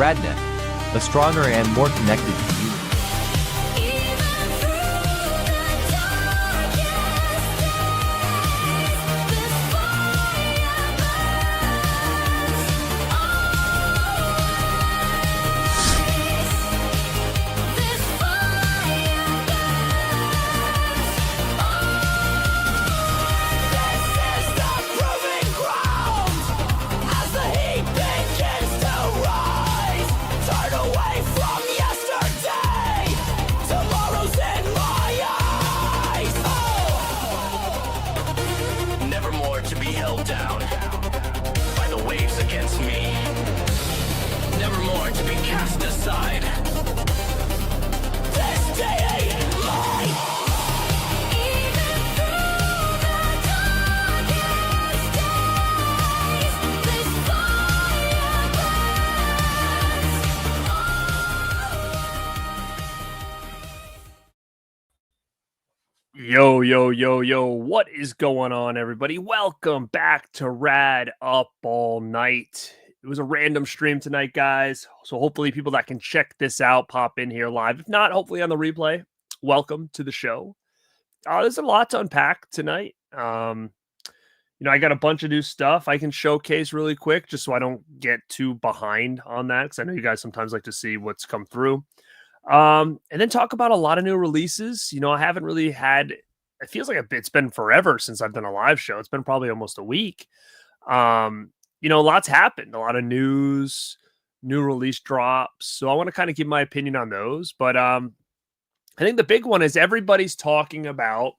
RadNet, a stronger and more connected community. Yo, what is going on, everybody? Welcome back to Rad Up All Night. It was a random stream tonight, guys, so hopefully people that can check this out pop in here live. If not, hopefully on the replay. Welcome to the show. There's a lot to unpack tonight. I got a bunch of new stuff I can showcase really quick just so I don't get too behind on that, because I know you guys sometimes like to see what's come through. And then talk about a lot of new releases. I haven't really had, it feels like it's been forever since I've done a live show. It's been probably almost a week. Lots happened, a lot of news, new release drops. So I want to kind of give my opinion on those. But I think the big one is everybody's talking about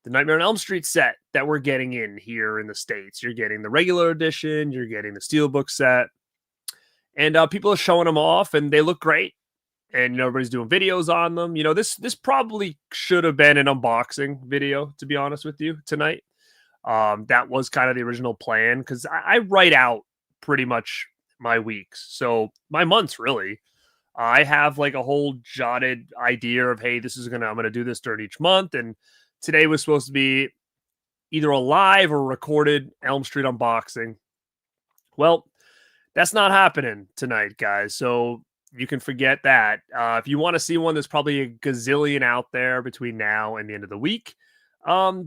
the Nightmare on Elm Street set that we're getting in here in the States. You're getting the regular edition, you're getting the Steelbook set, and people are showing them off and they look great. And everybody's doing videos on them. This probably should have been an unboxing video, to be honest with you, tonight. That was kind of the original plan, because I write out pretty much my weeks. So my months, really. I have like a whole jotted idea of, hey, I'm gonna do this during each month. And today was supposed to be either a live or recorded Elm Street unboxing. Well, that's not happening tonight, guys. So you can forget that. If you want to see one, there's probably a gazillion out there between now and the end of the week.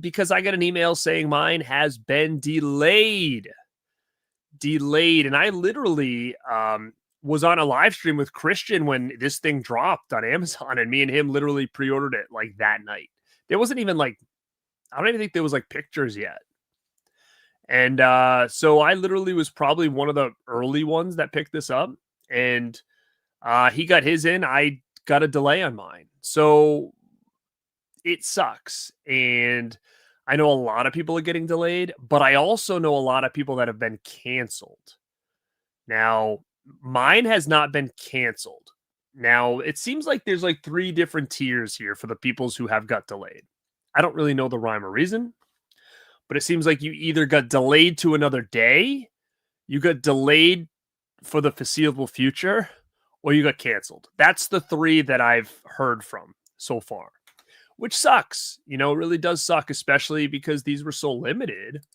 Because I got an email saying mine has been delayed. And I literally was on a live stream with Christian when this thing dropped on Amazon, and me and him literally pre-ordered it like that night. There wasn't even I don't even think there was like pictures yet. And so I literally was probably one of the early ones that picked this up. And he got his in. I got a delay on mine. So it sucks. And I know a lot of people are getting delayed, but I also know a lot of people that have been canceled. Now, mine has not been canceled. Now, it seems like there's like 3 different tiers here for the peoples who have got delayed. I don't really know the rhyme or reason, but it seems like you either got delayed to another day, you got delayed for the foreseeable future, or you got canceled. That's the 3 that I've heard from so far, which sucks. It really does suck, especially because these were so limited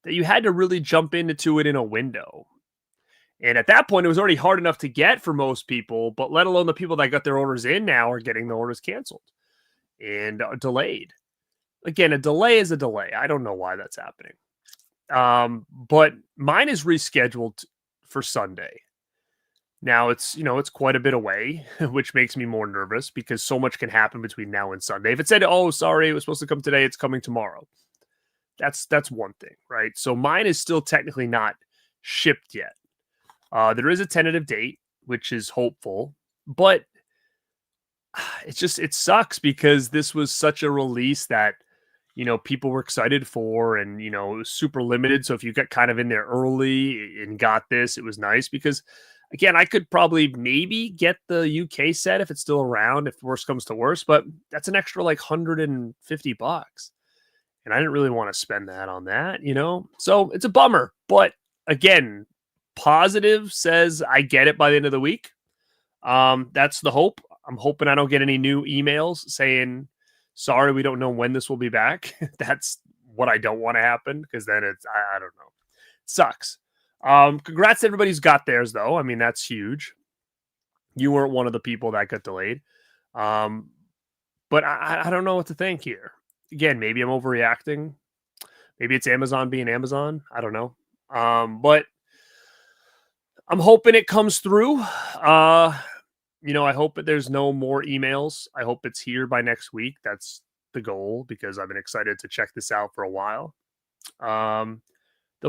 that you had to really jump into it in a window. And at that point, it was already hard enough to get for most people, but let alone the people that got their orders in now are getting the orders canceled and delayed. Again, a delay is a delay. I don't know why that's happening. But mine is rescheduled for Sunday. Now it's quite a bit away, which makes me more nervous because so much can happen between now and Sunday. If it said, "Oh, sorry, it was supposed to come today, it's coming tomorrow," that's one thing, right? So mine is still technically not shipped yet. There is a tentative date, which is hopeful, but it sucks because this was such a release that people were excited for, and it was super limited. So if you got kind of in there early and got this, it was nice because. Again, I could probably maybe get the UK set if it's still around, if worse comes to worse, but that's an extra like $150. And I didn't really want to spend that on that, So it's a bummer. But again, positive says I get it by the end of the week. That's the hope. I'm hoping I don't get any new emails saying, sorry, we don't know when this will be back. That's what I don't want to happen, because then it's, I don't know. It sucks. Congrats to everybody who's got theirs, though. I mean, that's huge. You weren't one of the people that got delayed. Um, but I don't know what to think here. Again, maybe I'm overreacting. Maybe it's Amazon being Amazon. I don't know. But I'm hoping it comes through. I hope that there's no more emails. I hope it's here by next week. That's the goal because I've been excited to check this out for a while. There'll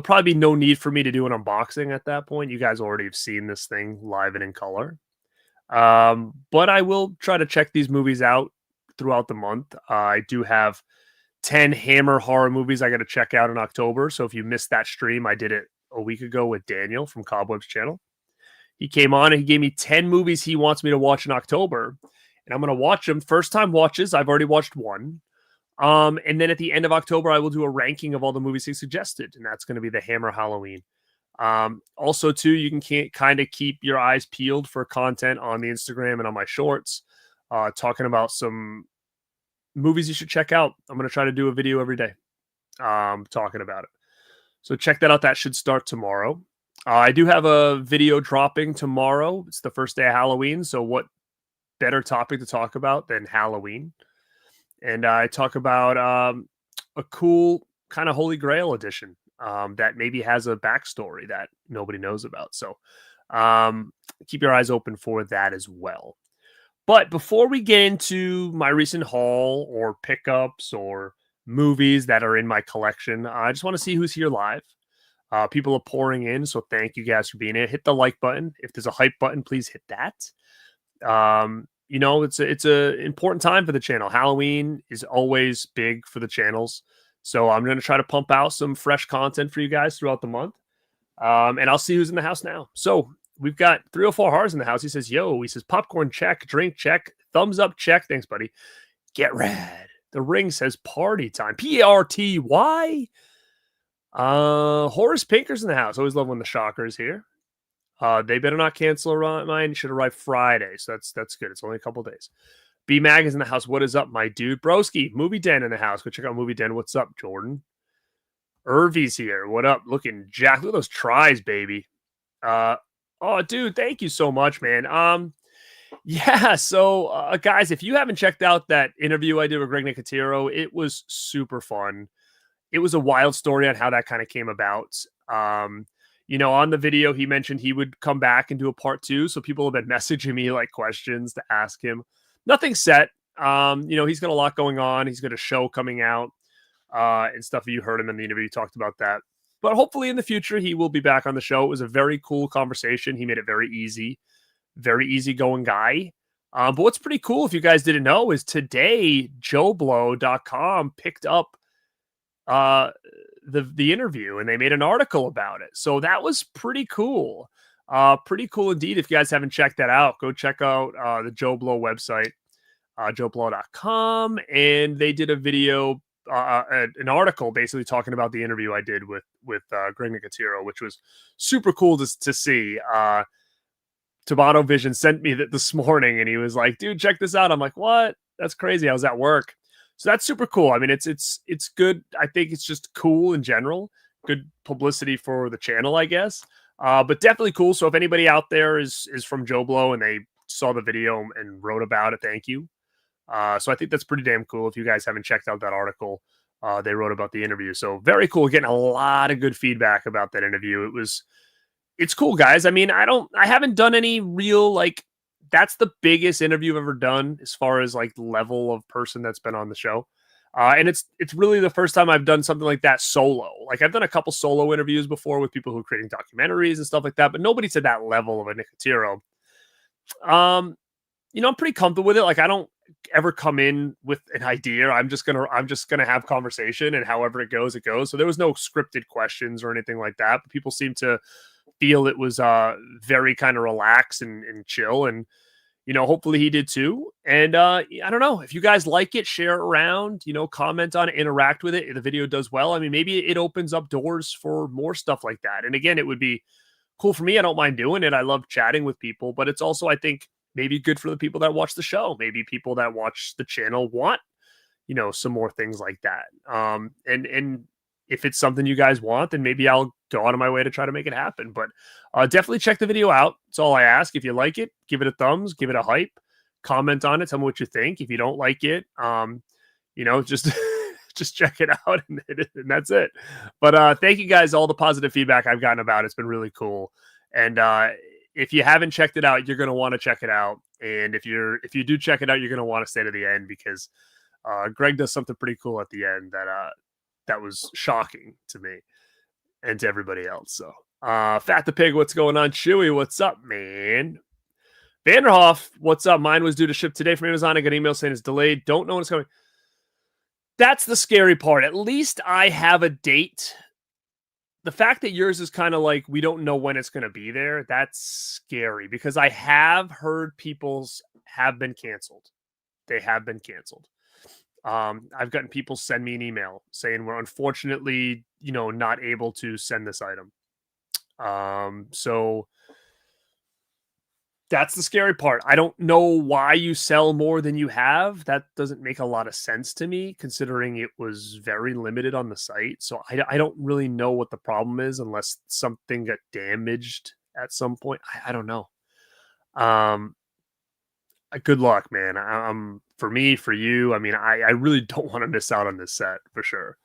probably be no need for me to do an unboxing at that point. You guys already have seen this thing live and in color. But I will try to check these movies out throughout the month. I do have 10 Hammer horror movies I got to check out in October. So if you missed that stream, I did it a week ago with Daniel from Cobweb's channel. He came on and he gave me 10 movies he wants me to watch in October. And I'm going to watch them. First time watches, I've already watched one. And then at the end of October, I will do a ranking of all the movies he suggested. And that's going to be the Hammer Halloween. Also, too, you can kind of keep your eyes peeled for content on the Instagram and on my shorts, talking about some movies you should check out. I'm going to try to do a video every day talking about it. So check that out. That should start tomorrow. I do have a video dropping tomorrow. It's the first day of Halloween. So what better topic to talk about than Halloween? And I talk about a cool kind of Holy Grail edition that maybe has a backstory that nobody knows about. So keep your eyes open for that as well. But before we get into my recent haul or pickups or movies that are in my collection, I just want to see who's here live. People are pouring in, so thank you guys for being here. Hit the like button. If there's a hype button, please hit that. It's a important time for the channel. Halloween is always big for the channels. So I'm going to try to pump out some fresh content for you guys throughout the month. And I'll see who's in the house now. So we've got 304 Hars in the house. He says, yo, he says, popcorn check, drink check, thumbs up check. Thanks, buddy. Get rad. The ring says party time. Party. Horace Pinker's in the house. Always love when the Shocker's here. They better not cancel mine. Should arrive Friday. So that's good. It's only a couple days. B Mag is in the house. What is up, my dude? Broski, Movie Den in the house. Go check out Movie Den. What's up, Jordan? Irvy's here. What up? Looking jack. Look at those tries, baby. Oh, dude, thank you so much, man. Yeah, so guys, if you haven't checked out that interview I did with Greg Nicotero, it was super fun. It was a wild story on how that kind of came about. On the video, he mentioned he would come back and do a part 2. So people have been messaging me like questions to ask him. Nothing set. He's got a lot going on. He's got a show coming out and stuff. You heard him in the interview. He talked about that. But hopefully in the future, he will be back on the show. It was a very cool conversation. He made it very easygoing guy. But what's pretty cool, if you guys didn't know, is today, JoeBlow.com picked up the interview and they made an article about it. So that was pretty cool. Pretty cool indeed. If you guys haven't checked that out, go check out the Joe Blow website, joeblow.com. And they did a video, an article basically talking about the interview I did with Greg Nicotero, which was super cool to see. Tabano Vision sent me that this morning and he was like, dude, check this out. I'm like, what? That's crazy. I was at work. So that's super cool. I mean, it's good. I think it's just cool in general. Good publicity for the channel, I guess. But definitely cool. So if anybody out there is from Joe Blow and they saw the video and wrote about it, thank you. So I think that's pretty damn cool. If you guys haven't checked out that article, they wrote about the interview. So very cool. Getting a lot of good feedback about that interview. It's cool, guys. I mean, I haven't done any real, that's the biggest interview I've ever done as far as level of person that's been on the show. And it's really the first time I've done something like that solo. I've done a couple solo interviews before with people who are creating documentaries and stuff like that, but nobody to that level of a Nicotero. I'm pretty comfortable with it. I don't ever come in with an idea. I'm just gonna have conversation, and however it goes, it goes. So there was no scripted questions or anything like that, but people seem to feel it was very kind of relaxed and chill, and hopefully he did too. And I don't know, if you guys like it, share it around, comment on it, interact with it. If the video does well, I mean, maybe it opens up doors for more stuff like that. And again, it would be cool for me. I don't mind doing it. I love chatting with people, but it's also, I think, maybe good for the people that watch the show. Maybe people that watch the channel want, some more things like that. And if it's something you guys want, then maybe I'll go out of my way to try to make it happen. But definitely check the video out. That's all I ask. If you like it, give it a thumbs, give it a hype, comment on it, tell me what you think. If you don't like it, just just check it out, and that's it. But thank you guys, all the positive feedback I've gotten about it. It's been really cool. And if you haven't checked it out, you're going to want to check it out. And if you do check it out, you're going to want to stay to the end, because Greg does something pretty cool at the end that was shocking to me and to everybody else. So Fat the Pig, what's going on? Chewy, what's up, man? Vanderhoff, what's up? Mine was due to ship today from Amazon. I got an email saying it's delayed. Don't know when it's coming. That's the scary part. At least I have a date. The fact that yours is kind of like, we don't know when it's going to be there, that's scary, because I have heard people's have been canceled. They have been canceled. I've gotten people send me an email saying we're unfortunately, not able to send this item. So that's the scary part. I don't know why you sell more than you have. That doesn't make a lot of sense to me, considering it was very limited on the site. So I don't really know what the problem is, unless something got damaged at some point. I don't know. Good luck, man. For me, for you, I mean, I really don't want to miss out on this set for sure.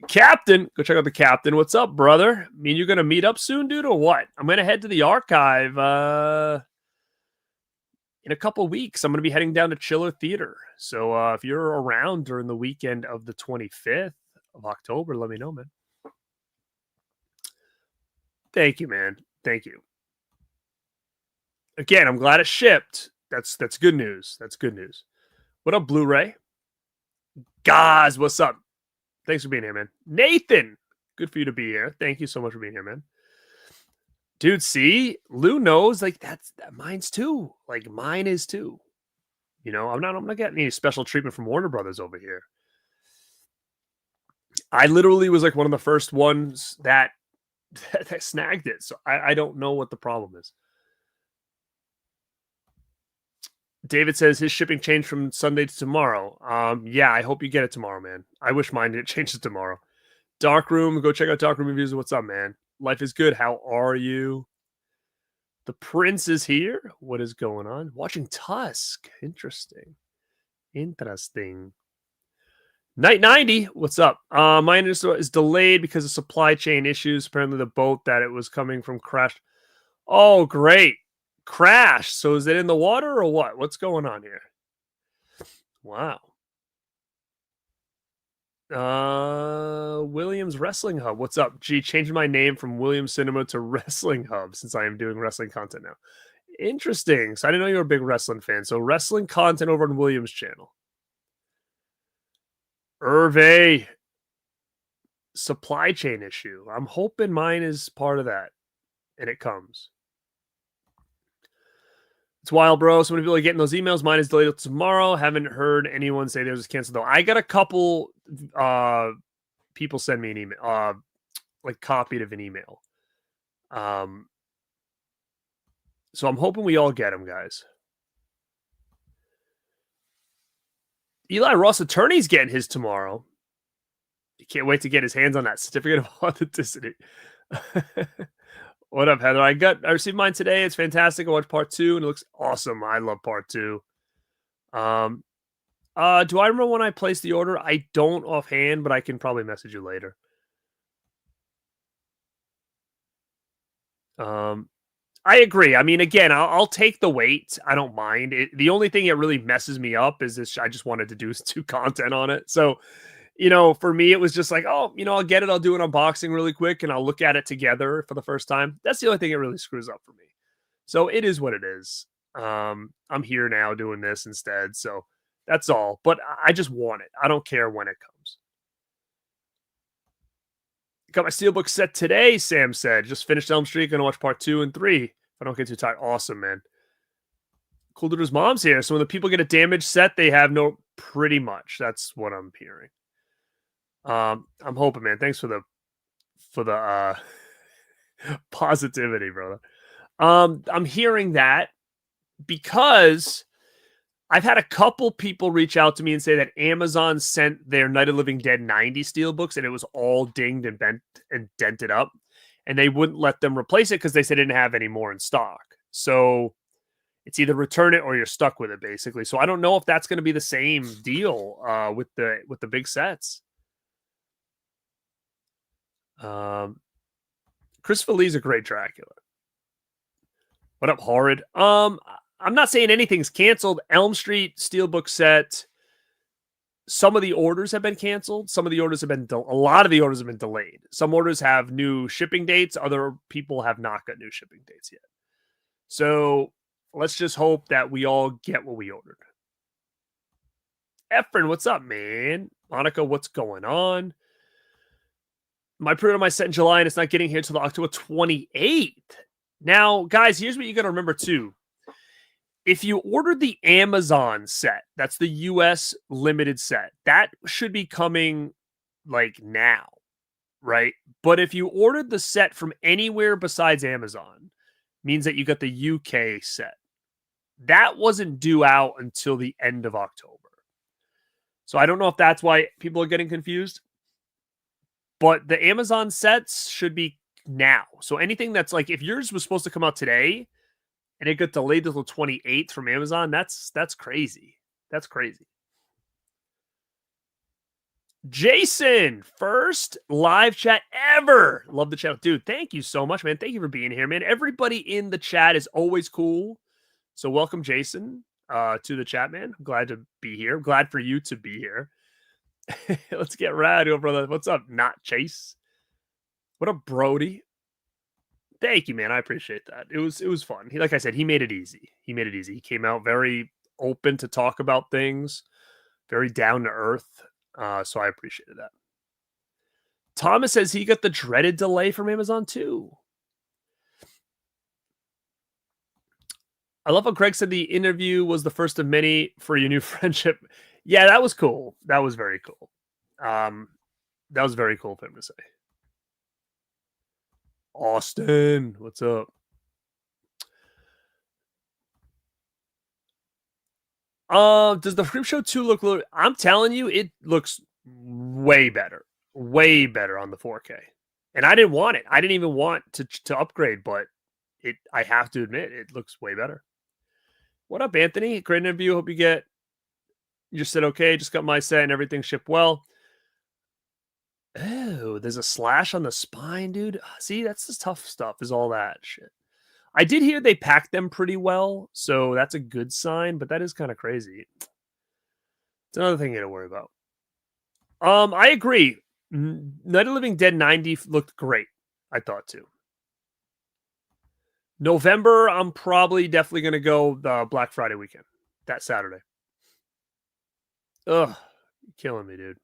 Captain, go check out the Captain. What's up, brother? I mean, you're gonna meet up soon, dude, or what? I'm gonna head to the archive in a couple weeks. I'm gonna be heading down to Chiller Theater. So if you're around during the weekend of the 25th of October, let me know, man. Thank you, man. Thank you. Again, I'm glad it shipped. That's good news. That's good news. What up, Blu-ray? Guys, what's up? Thanks for being here, man. Nathan, good for you to be here. Thank you so much for being here, man. Dude, see, Lou knows, like, mine's too. Like, mine is too. I'm not getting any special treatment from Warner Brothers over here. I literally was like one of the first ones that snagged it. So I don't know what the problem is. David says his shipping changed from Sunday to tomorrow. Yeah, I hope you get it tomorrow, man. I wish mine didn't change to tomorrow. Darkroom, go check out Darkroom Reviews. What's up, man? Life is good. How are you? The Prince is here. What is going on? Watching Tusk. Interesting. Night 90. What's up? Mine is delayed because of supply chain issues. Apparently the boat that it was coming from crashed. Oh, great. Crash. So is it in the water or what? What's going on here? Wow. Williams Wrestling Hub. What's up? Gee, changing my name from Williams Cinema to Wrestling Hub since I am doing wrestling content now. Interesting. So I didn't know you were a big wrestling fan. So wrestling content over on Williams' channel. Hervé. Supply chain issue. I'm hoping mine is part of that. And it comes. It's wild, bro. So many people are getting those emails. Mine is delayed till tomorrow. Haven't heard anyone say theirs is canceled, though. I got a couple people send me an email, like copied of an email. So I'm hoping we all get them, guys. Eli Ross Attorney's getting his tomorrow. He can't wait to get his hands on that certificate of authenticity. What up, Heather? I received mine today. It's fantastic. I watched part 2 and it looks awesome. I love part 2. Do I remember when I placed the order? I don't offhand, but I can probably message you later. I agree. I mean, again, I'll take the wait. I don't mind. The only thing that really messes me up is this. I just wanted to do content on it. So, for me, it was just like, oh, I'll get it. I'll do an unboxing really quick and I'll look at it together for the first time. That's the only thing that really screws up for me. So it is what it is. I'm here now doing this instead. So that's all. But I just want it. I don't care when it comes. Got my Steelbook set today, Sam said. Just finished Elm Street. Going to watch part 2 and 3. If I don't get too tired. Awesome, man. Cool Duder's mom's here. So when the people get a damaged set, they have no... Pretty much. That's what I'm hearing. I'm hoping, man. Thanks for the positivity, brother. I'm hearing that because I've had a couple people reach out to me and say that Amazon sent their Night of the Living Dead 90 steelbooks and it was all dinged and bent and dented up, and they wouldn't let them replace it because they said they didn't have any more in stock. So it's either return it or you're stuck with it, basically. So I don't know if that's going to be the same deal with the big sets. Christopher Lee's a great Dracula. What up, Horrid? I'm not saying anything's canceled. Elm Street Steelbook set. Some of the orders have been canceled. Some of the orders have been a lot of the orders have been delayed. Some orders have new shipping dates. Other people have not got new shipping dates yet. So let's just hope that we all get what we ordered. Efren, what's up, man? Monica, what's going on? My pre-order my set in July and it's not getting here until October 28th. Now, guys, here's what you got to remember too. If you ordered the Amazon set, that's the US limited set, that should be coming like now, right? But if you ordered the set from anywhere besides Amazon, means that you got the UK set. That wasn't due out until the end of October. So I don't know if that's why people are getting confused. But the Amazon sets should be now. So anything that's like, if yours was supposed to come out today and it got delayed until the 28th from Amazon, that's crazy. That's crazy. Jason, first live chat ever. Love the chat. Dude, thank you so much, man. Thank you for being here, man. Everybody in the chat is always cool. So welcome, Jason, to the chat, man. I'm glad to be here. I'm glad for you to be here. Let's get rad over brother. What's up, not Chase? What up, Brody? Thank you, man. I appreciate that. It was fun. Like I said, he made it easy. He made it easy. He came out very open to talk about things, very down to earth. So I appreciated that. Thomas says he got the dreaded delay from Amazon too. I love how Greg said the interview was the first of many for your new friendship. Yeah, that was cool. That was very cool. That was very cool for him to say. Austin, what's up? Does the Freak Show 2 look? I'm telling you, it looks way better on the 4K. And I didn't want it. I didn't even want to upgrade, but I have to admit, it looks way better. What up, Anthony? Great interview. Hope you just said okay. Just got my set and everything shipped well. Oh, there's a slash on the spine, dude. See, that's the tough stuff. Is all that shit. I did hear they packed them pretty well, so that's a good sign, but that is kind of crazy. It's another thing you gotta worry about. I agree. Night of the Living Dead 90 looked great. I thought too. November, I'm probably definitely gonna go the Black Friday weekend. That Saturday. Ugh, you're killing me, dude.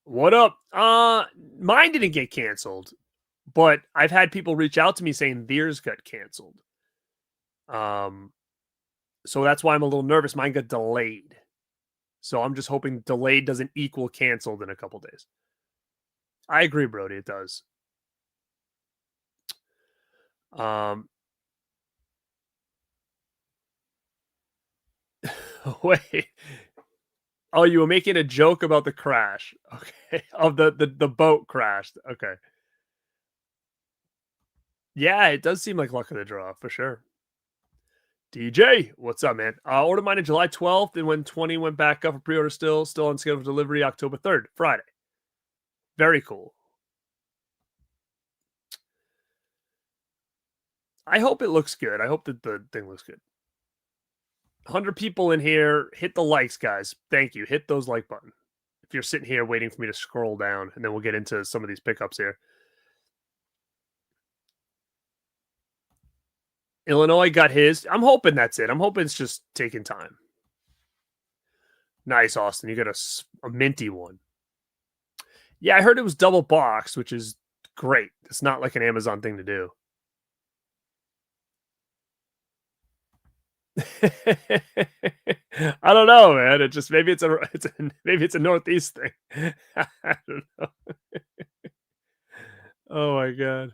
What up? Mine didn't get canceled, but I've had people reach out to me saying theirs got canceled. So that's why I'm a little nervous. Mine got delayed. So I'm just hoping delayed doesn't equal canceled in a couple days. I agree, Brody. It does. Wait. Oh, you were making a joke about the crash. Okay. Of the boat crashed. Okay. Yeah, it does seem like luck of the draw for sure. DJ, what's up, man? Ordered mine on July 12th, and when 20 went back up for pre-order, still on schedule for delivery October 3rd, Friday. Very cool. I hope it looks good. I hope that the thing looks good. 100 people in here. Hit the likes, guys. Thank you. Hit those like button. If you're sitting here waiting for me to scroll down, and then we'll get into some of these pickups here. Illinois got his. I'm hoping that's it. I'm hoping it's just taking time. Nice, Austin. You got a minty one. Yeah, I heard it was double boxed, which is great. It's not like an Amazon thing to do. I don't know, man. It just maybe it's a Northeast thing. I don't know. Oh my god.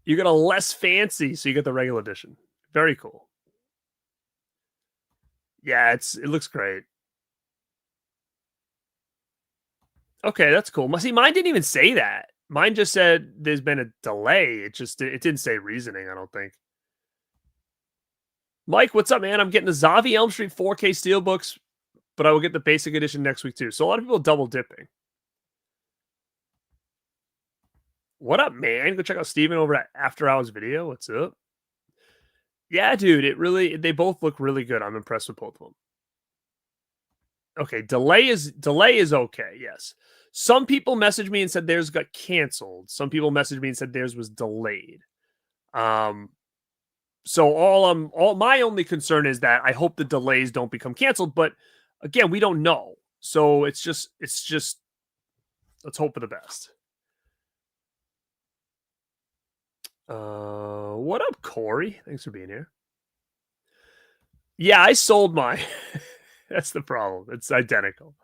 You get a less fancy, so you get the regular edition. Very cool. Yeah, it looks great. Okay, that's cool. See, mine didn't even say that. Mine just said there's been a delay. It didn't say reasoning, I don't think. Mike, what's up, man? I'm getting the Zavi Elm Street 4K Steelbooks, but I will get the basic edition next week too. So a lot of people double dipping. What up, man? Go check out Steven over at After Hours Video. What's up? Yeah, dude, they both look really good. I'm impressed with both of them. Okay, delay is okay, yes. Some people messaged me and said theirs got canceled. Some people messaged me and said theirs was delayed. So all my only concern is that I hope the delays don't become canceled, but again, we don't know. So it's just let's hope for the best. What up, Corey? Thanks for being here. Yeah, I sold mine. That's the problem. It's identical.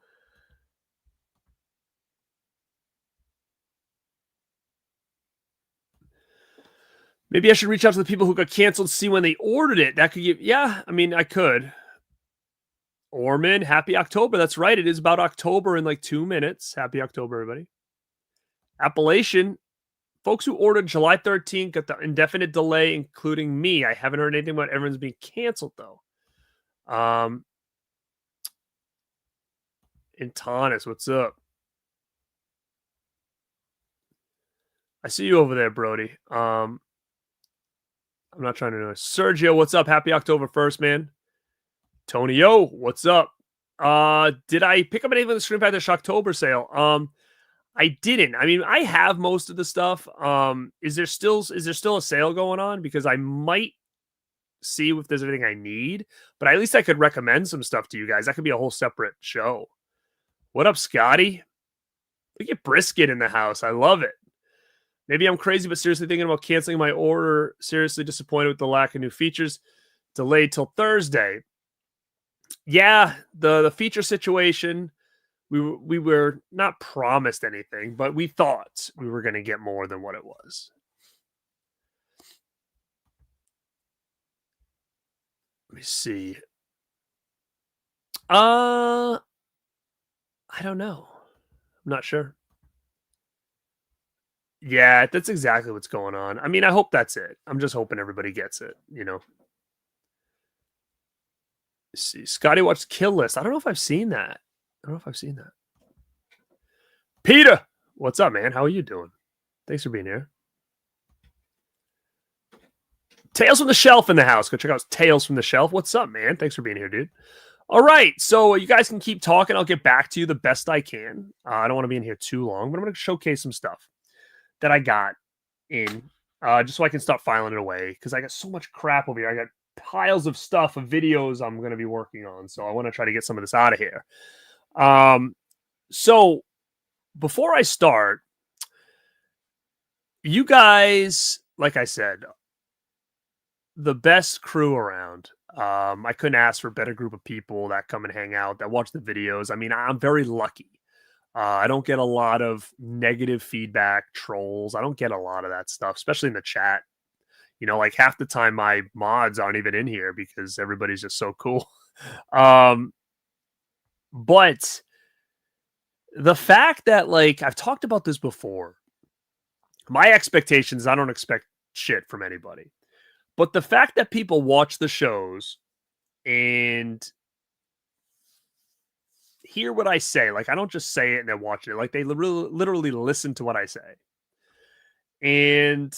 Maybe I should reach out to the people who got canceled, see when they ordered it. That could give, yeah, I mean, I could. Orman, happy October. That's right. It is about October in like 2 minutes. Happy October, everybody. Appalachian, folks who ordered July 13th got the indefinite delay, including me. I haven't heard anything about everyone's being canceled, though. Intanis, what's up? I see you over there, Brody. I'm not trying to know. Sergio, what's up? Happy October 1st, man. Tony, yo, what's up? Did I pick up anything with the Screen Factor Shocktober sale? I didn't. I mean, I have most of the stuff. Is there still a sale going on? Because I might see if there's anything I need, but at least I could recommend some stuff to you guys. That could be a whole separate show. What up, Scotty? Look at Brisket in the house. I love it. Maybe I'm crazy, but seriously thinking about canceling my order. Seriously disappointed with the lack of new features. Delayed till Thursday. Yeah, the feature situation, we were not promised anything, but we thought we were going to get more than what it was. Let me see. I don't know. I'm not sure. Yeah, that's exactly what's going on. I mean, I hope that's it. I'm just hoping everybody gets it, you know. Let's see. Scotty watched Kill List. I don't know if I've seen that. Peter, what's up, man? How are you doing? Thanks for being here. Tales from the Shelf in the house. Go check out Tales from the Shelf. What's up, man? Thanks for being here, dude. All right, so you guys can keep talking. I'll get back to you the best I can. I don't want to be in here too long, but I'm going to showcase some stuff that I got in, just so I can stop filing it away, because I got so much crap over here. I got piles of stuff of videos I'm going to be working on, so I want to try to get some of this out of here. So before I start, you guys, like I said, the best crew around. I couldn't ask for a better group of people that come and hang out, that watch the videos. I mean, I'm very lucky. I don't get a lot of negative feedback, trolls. I don't get a lot of that stuff, especially in the chat. You know, like half the time my mods aren't even in here because everybody's just so cool. But the fact that, like, I've talked about this before, my expectations, I don't expect shit from anybody. But the fact that people watch the shows and hear what I say, like, I don't just say it and then watch it. Like, they literally listen to what I say and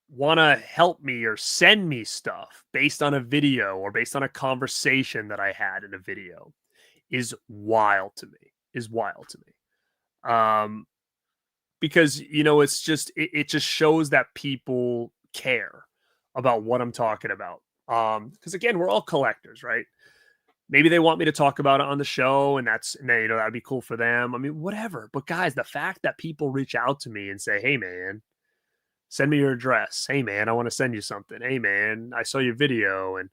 want to help me or send me stuff based on a video or based on a conversation that I had in a video is wild to me. Because, you know, it's just, it just shows that people care about what I'm talking about. Because again, we're all collectors, right? Maybe they want me to talk about it on the show, and you know, that'd be cool for them. I mean, whatever. But guys, the fact that people reach out to me and say, "Hey, man, send me your address. Hey, man, I want to send you something. Hey, man, I saw your video," and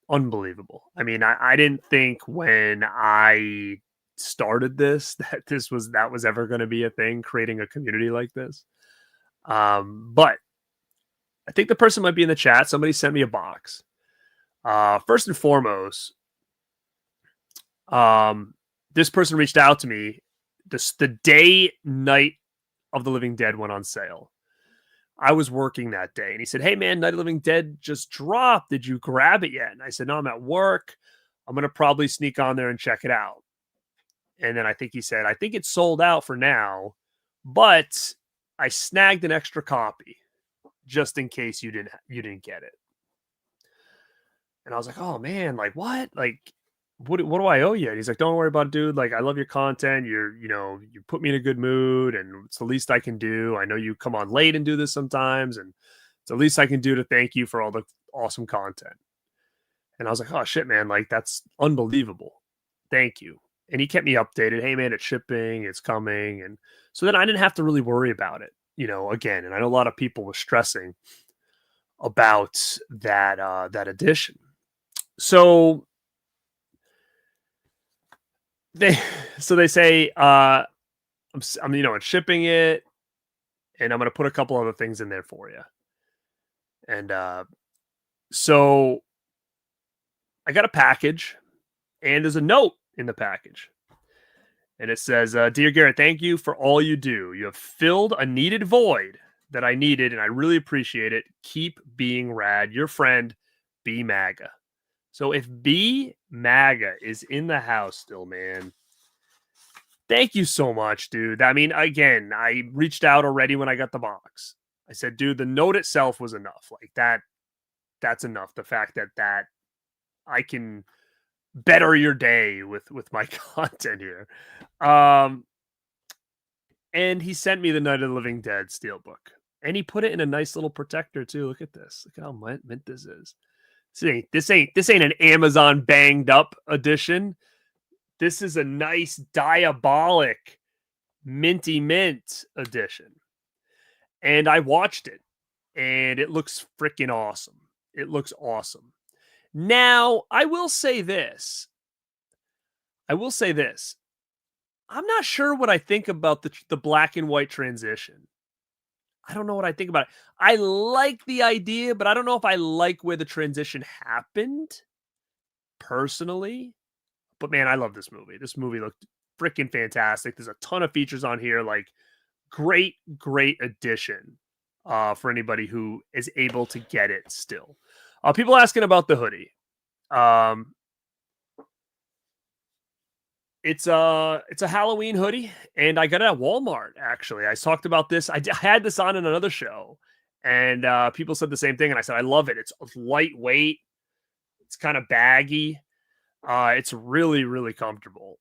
unbelievable. I mean, I didn't think when I started this that that was ever going to be a thing, creating a community like this. But I think the person might be in the chat. Somebody sent me a box. First and foremost, this person reached out to me the day Night of the Living Dead went on sale. I was working that day, and he said, "Hey man, Night of the Living Dead just dropped. Did you grab it yet?" And I said, "No, I'm at work. I'm gonna probably sneak on there and check it out." And then I think he said, "I think it's sold out for now, but I snagged an extra copy just in case you didn't get it." And I was like, "Oh man, like what? Like what do I owe you?" And he's like, "Don't worry about it, dude. Like I love your content. You put me in a good mood, and it's the least I can do. I know you come on late and do this sometimes, and it's the least I can do to thank you for all the awesome content." And I was like, "Oh shit, man, like that's unbelievable. Thank you." And he kept me updated. "Hey man, it's shipping, it's coming." And so then I didn't have to really worry about it, again. And I know a lot of people were stressing about that edition. So they say I'm it's shipping it, and I'm gonna put a couple other things in there for you. And so I got a package, and there's a note in the package. And it says, "Dear Garrett, thank you for all you do. You have filled a needed void that I needed, and I really appreciate it. Keep being rad. Your friend, B MAGA." So if B MAGA is in the house still, man, thank you so much, dude. I mean, again, I reached out already when I got the box. I said, dude, the note itself was enough. Like that's enough. The fact that I can better your day with my content here. And he sent me the Night of the Living Dead steelbook, and he put it in a nice little protector too. Look at this. Look at how mint this is. This ain't an Amazon banged up edition. This is a nice diabolic minty mint edition. And I watched it, and it looks freaking awesome. It looks awesome. Now, I will say this. I'm not sure what I think about the black and white transition. I don't know what I think about it. I like the idea, but I don't know if I like where the transition happened personally. But man, I love this movie. This movie looked freaking fantastic. There's a ton of features on here. Like great addition for anybody who is able to get it still. People asking about the hoodie. It's a Halloween hoodie, and I got it at Walmart. Actually, I talked about this. I had this on in another show, and people said the same thing. And I said, I love it. It's lightweight. It's kind of baggy. It's really comfortable,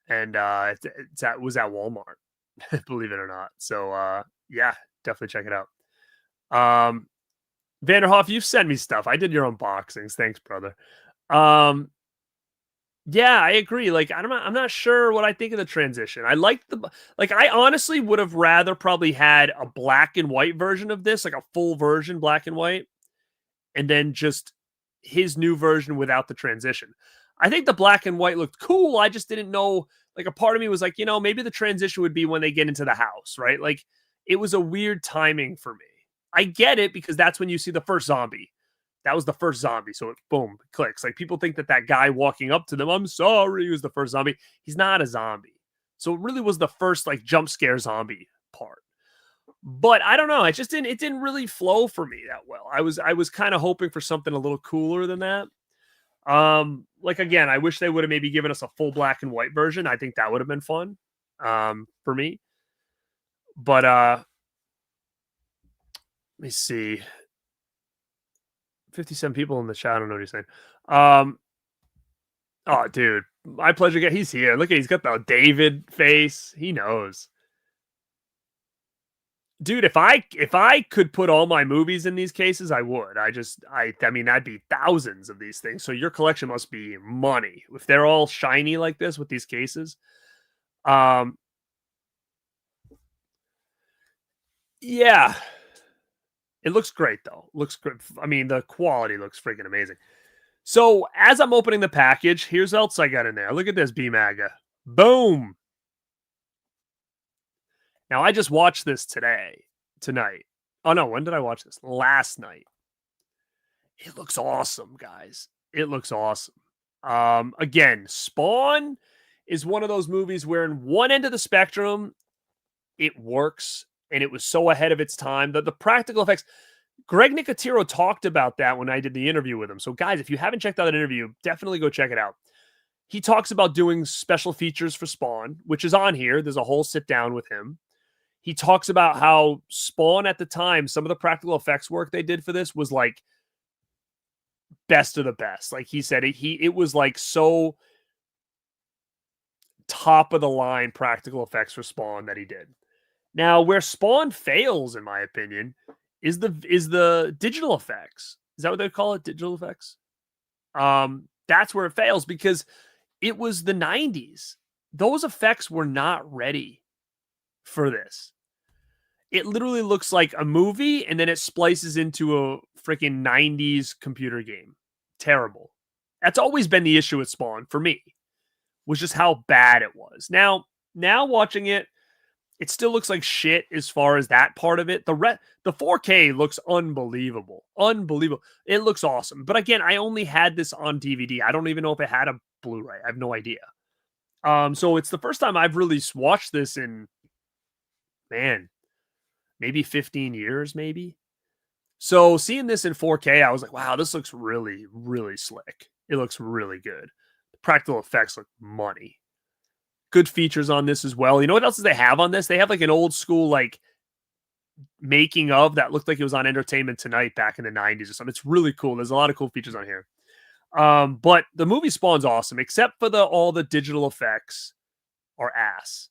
and it was at Walmart, believe it or not. So yeah, definitely check it out. Vanderhoff, you've sent me stuff. I did your unboxings. Thanks, brother. Yeah, I agree. Like, I'm not sure what I think of the transition. I honestly would have rather probably had a black and white version of this, like a full version, black and white, and then just his new version without the transition. I think the black and white looked cool. I just didn't know, like a part of me was like, maybe the transition would be when they get into the house, right? Like it was a weird timing for me. I get it because that's when you see the first zombie. That was the first zombie. So it boom, clicks. Like people think that guy walking up to them, "I'm sorry," was the first zombie. He's not a zombie. So it really was the first like jump scare zombie part. But I don't know. It didn't really flow for me that well. I was kind of hoping for something a little cooler than that. Like again, I wish they would have maybe given us a full black and white version. I think that would have been fun for me. But let me see. 57 people in the chat. I don't know what he's saying. Oh, dude, my pleasure. He's here. Look at, he's got the David face. He knows. Dude, if I could put all my movies in these cases, I would. I mean, that'd be thousands of these things. So your collection must be money if they're all shiny like this with these cases. Yeah. It looks great, though. Looks great. I mean, the quality looks freaking amazing. So, as I'm opening the package, here's what else I got in there. Look at this, B-MAGA. Boom. Now, I just watched this tonight. Oh no, when did I watch this? Last night. It looks awesome, guys. It looks awesome. Again, Spawn is one of those movies where in one end of the spectrum, it works and it was so ahead of its time. The practical effects, Greg Nicotero talked about that when I did the interview with him. So guys, if you haven't checked out that interview, definitely go check it out. He talks about doing special features for Spawn, which is on here. There's a whole sit down with him. He talks about how Spawn at the time, some of the practical effects work they did for this was like best of the best. Like he said, it was like so top of the line practical effects for Spawn that he did. Now, where Spawn fails, in my opinion, is the digital effects. Is that what they call it? Digital effects? That's where it fails because it was the 90s. Those effects were not ready for this. It literally looks like a movie and then it splices into a freaking 90s computer game. Terrible. That's always been the issue with Spawn for me, was just how bad it was. Now watching it, it still looks like shit as far as that part of it. The 4K looks unbelievable. Unbelievable. It looks awesome. But again, I only had this on DVD. I don't even know if it had a Blu-ray. I have no idea. So it's the first time I've really watched this in, man, maybe 15 years, maybe. So seeing this in 4K, I was like, wow, this looks really, really slick. It looks really good. The practical effects look money. Good features on this as well. You know what else do they have on this? They have like an old school like making of that looked like it was on Entertainment Tonight back in the 90s or something. It's really cool. There's a lot of cool features on here. But the movie Spawn's awesome, except for all the digital effects are ass.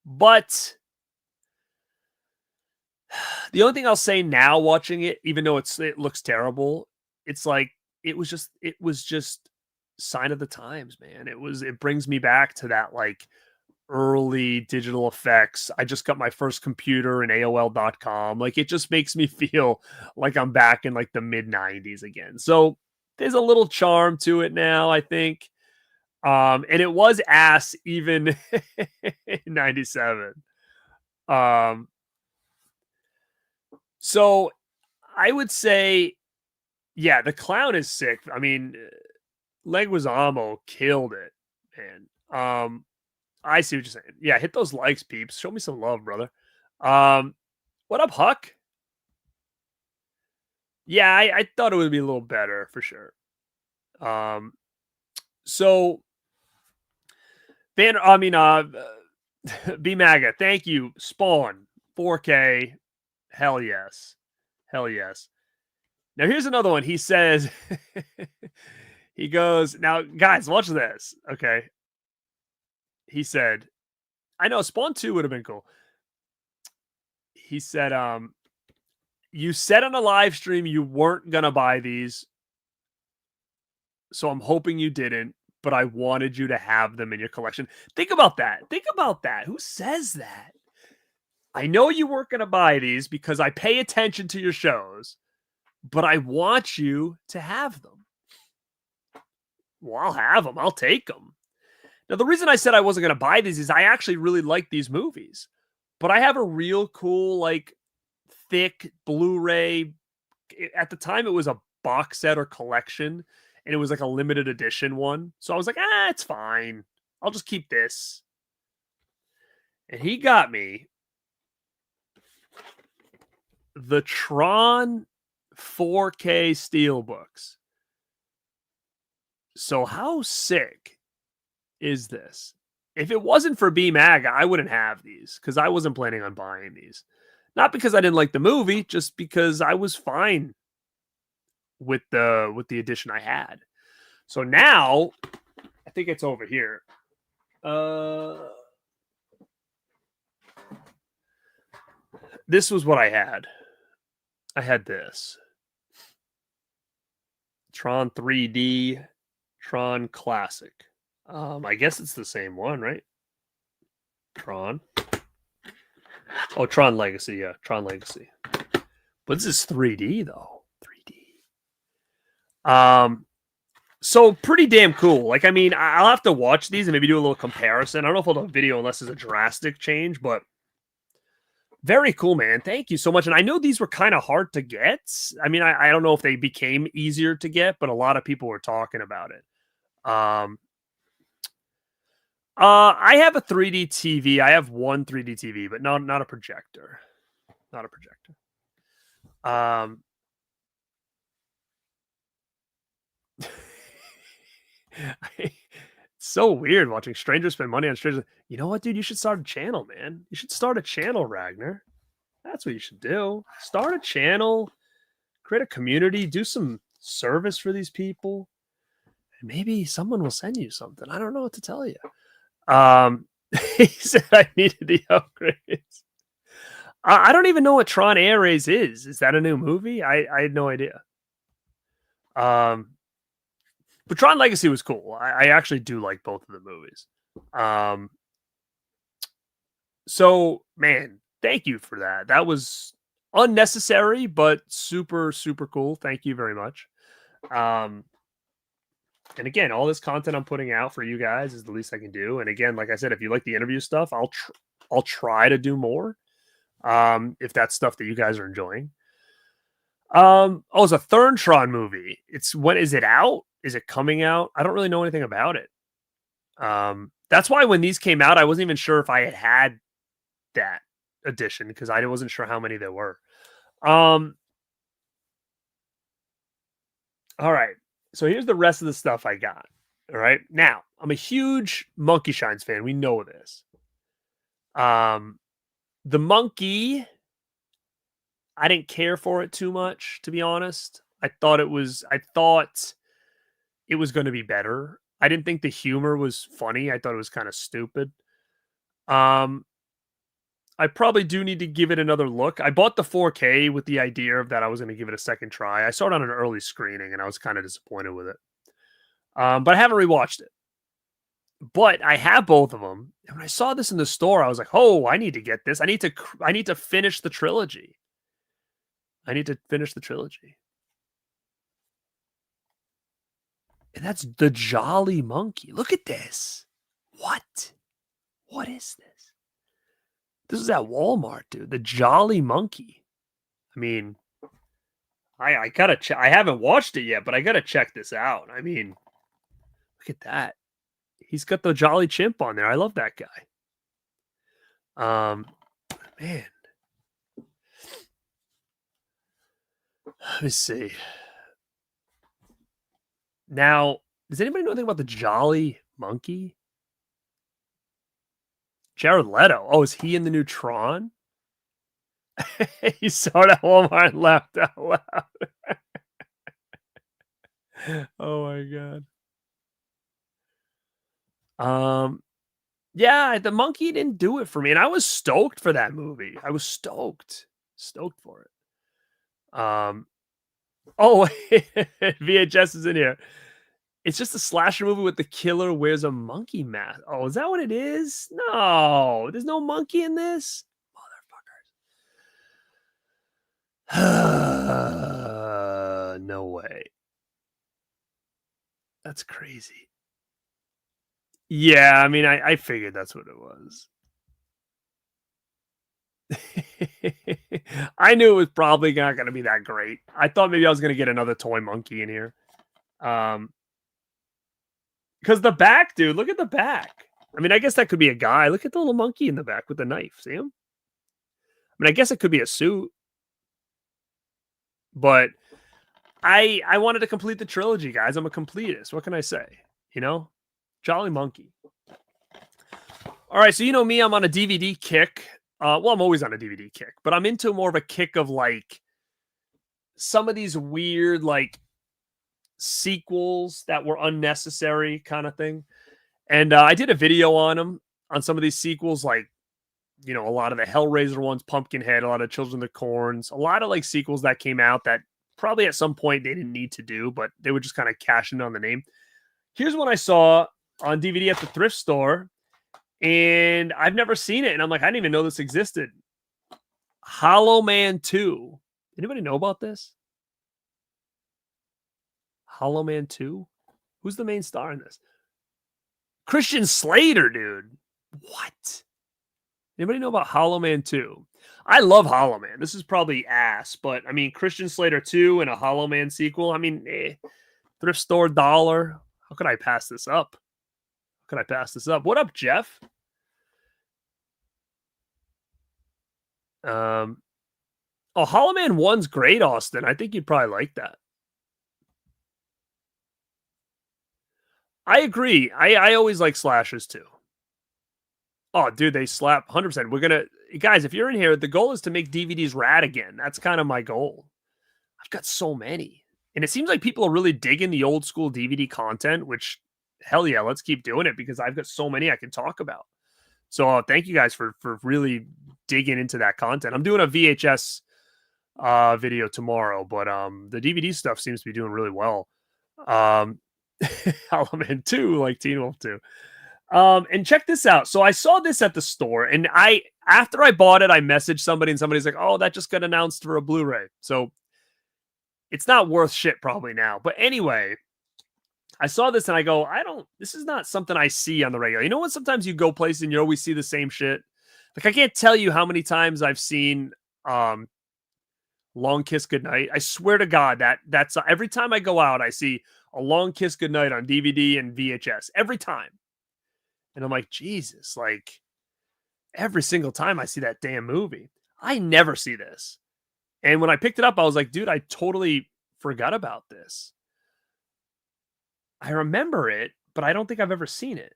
But the only thing I'll say now watching it, even though it looks terrible, it's like it was just sign of the times, man. It brings me back to that like early digital effects. I just got my first computer in AOL.com. Like it just makes me feel like I'm back in like the mid 90s again. So there's a little charm to it now, I think. And it was ass even in 97. So I would say, yeah, the clown is sick. I mean, Leguizamo killed it, man. I see what you're saying. Yeah, hit those likes, peeps. Show me some love, brother. What up, Huck? Yeah, I thought it would be a little better for sure. So B-Maga, thank you. Spawn 4K. Hell yes. Hell yes. Now here's another one. He says, he goes, now guys, watch this. Okay. He said, I know Spawn 2 would have been cool. He said, you said on a live stream you weren't going to buy these. So I'm hoping you didn't, but I wanted you to have them in your collection. Think about that. Think about that. Who says that? I know you weren't going to buy these because I pay attention to your shows, but I want you to have them. Well, I'll have them. I'll take them. Now, the reason I said I wasn't going to buy these is I actually really like these movies, but I have a real cool, like, thick Blu-ray. At the time, it was a box set or collection, and it was like a limited edition one. So I was like, it's fine. I'll just keep this. And he got me the Tron 4K Steelbooks. So how sick is this? If it wasn't for B-Mag, I wouldn't have these because I wasn't planning on buying these. Not because I didn't like the movie, just because I was fine with the edition I had. So now, I think it's over here. This was what I had. I had this. Tron 3D, Tron Classic. I guess it's the same one, right? Tron. Oh, Tron Legacy. Yeah, Tron Legacy. But this is 3D, though. 3D. So pretty damn cool. Like, I mean, I'll have to watch these and maybe do a little comparison. I don't know if I'll do a video unless there's a drastic change, but Very cool, man. Thank you so much. And I know these were kind of hard to get. I mean, I don't know if they became easier to get, but a lot of people were talking about it. I have a 3D TV. I have one 3D TV, but not a projector. Not a projector. It's so weird watching strangers spend money on strangers. You know what, dude? You should start a channel, man. You should start a channel, Ragnar. That's what you should do. Start a channel, create a community, do some service for these people, and maybe someone will send you something. I don't know what to tell you. He said I needed the upgrades. I don't even know what Tron Air Race is. Is that a new movie? I had no idea. But Tron Legacy was cool. I actually do like both of the movies. So, man, thank you for that. That was unnecessary, but super, super cool. Thank you very much. And again, all this content I'm putting out for you guys is the least I can do. And again, like I said, if you like the interview stuff, I'll try to do more. If that's stuff that you guys are enjoying. It's a third Tron movie. When is it out? Is it coming out? I don't really know anything about it. That's why when these came out, I wasn't even sure if I had that edition because I wasn't sure how many there were. All right. So here's the rest of the stuff I got. All right. Now, I'm a huge Monkey Shines fan. We know this. The monkey, I didn't care for it too much, to be honest. I thought it was going to be better. I didn't think the humor was funny. I thought it was kind of stupid. I probably do need to give it another look. I bought the 4K with the idea of that I was going to give it a second try. I saw it on an early screening and I was kind of disappointed with it. But I haven't rewatched it. But I have both of them. And when I saw this in the store, I was like, "Oh, I need to get this. I need to finish the trilogy. I need to finish the trilogy." And that's the Jolly Monkey. Look at this. What? What is this? This is at Walmart, dude. The Jolly Monkey. I mean, I gotta check. I haven't watched it yet, but I gotta check this out. I mean, look at that. He's got the Jolly Chimp on there. I love that guy. Man. Let me see. Now, does anybody know anything about the Jolly Monkey? Jared Leto. Oh, is he in the new Tron? He saw it at Walmart and laughed out loud. Oh my god. Yeah, the monkey didn't do it for me, and I was stoked for that movie. I was stoked for it. Oh, VHS is in here. It's just a slasher movie with the killer wears a monkey mask. Oh, is that what it is? No, there's no monkey in this. Motherfuckers. No way. That's crazy. Yeah, I mean, I figured that's what it was. I knew it was probably not going to be that great. I thought maybe I was going to get another toy monkey in here. Because the back, dude, look at the back. I mean, I guess that could be a guy. Look at the little monkey in the back with the knife. See him? I mean, I guess it could be a suit. But I wanted to complete the trilogy, guys. I'm a completist. What can I say? You know? Jolly Monkey. All right, so you know me, I'm on a DVD kick. Well, I'm always on a DVD kick, but I'm into more of a kick of like some of these weird like sequels that were unnecessary kind of thing. And I did a video on them, on some of these sequels, like, you know, a lot of the Hellraiser ones, Pumpkinhead, a lot of Children of the Corns, a lot of like sequels that came out that probably at some point they didn't need to do, but they would just kind of cash in on the name. Here's one I saw on DVD at the thrift store, and I've never seen it. And I'm like, I didn't even know this existed. Hollow Man 2. Anybody know about this? Hollow Man 2? Who's the main star in this? Christian Slater, dude. What? Anybody know about Hollow Man 2? I love Hollow Man. This is probably ass, but I mean, Christian Slater 2 and a Hollow Man sequel. I mean, thrift store $1. How could I pass this up? How could I pass this up? What up, Jeff? Oh, Hollow Man 1's great, Austin. I think you'd probably like that. I agree. I always like slashers too. Oh, dude, they slap 100%. We're going to, guys, if you're in here, the goal is to make DVDs rad again. That's kind of my goal. I've got so many. And it seems like people are really digging the old school DVD content, which, hell yeah, let's keep doing it because I've got so many I can talk about. So thank you guys for really digging into that content. I'm doing a VHS video tomorrow, but the DVD stuff seems to be doing really well. Element 2, like Teen Wolf 2. And check this out. So I saw this at the store, and after I bought it, I messaged somebody, and somebody's like, "Oh, that just got announced for a Blu-ray." So it's not worth shit probably now. But anyway, I saw this and I go, this is not something I see on the regular. You know when sometimes you go places and you always see the same shit? Like I can't tell you how many times I've seen Long Kiss Goodnight. I swear to God that's every time I go out, I see a Long Kiss Goodnight on DVD and VHS every time. And I'm like, Jesus, like every single time I see that damn movie, I never see this. And when I picked it up, I was like, dude, I totally forgot about this. I remember it, but I don't think I've ever seen it.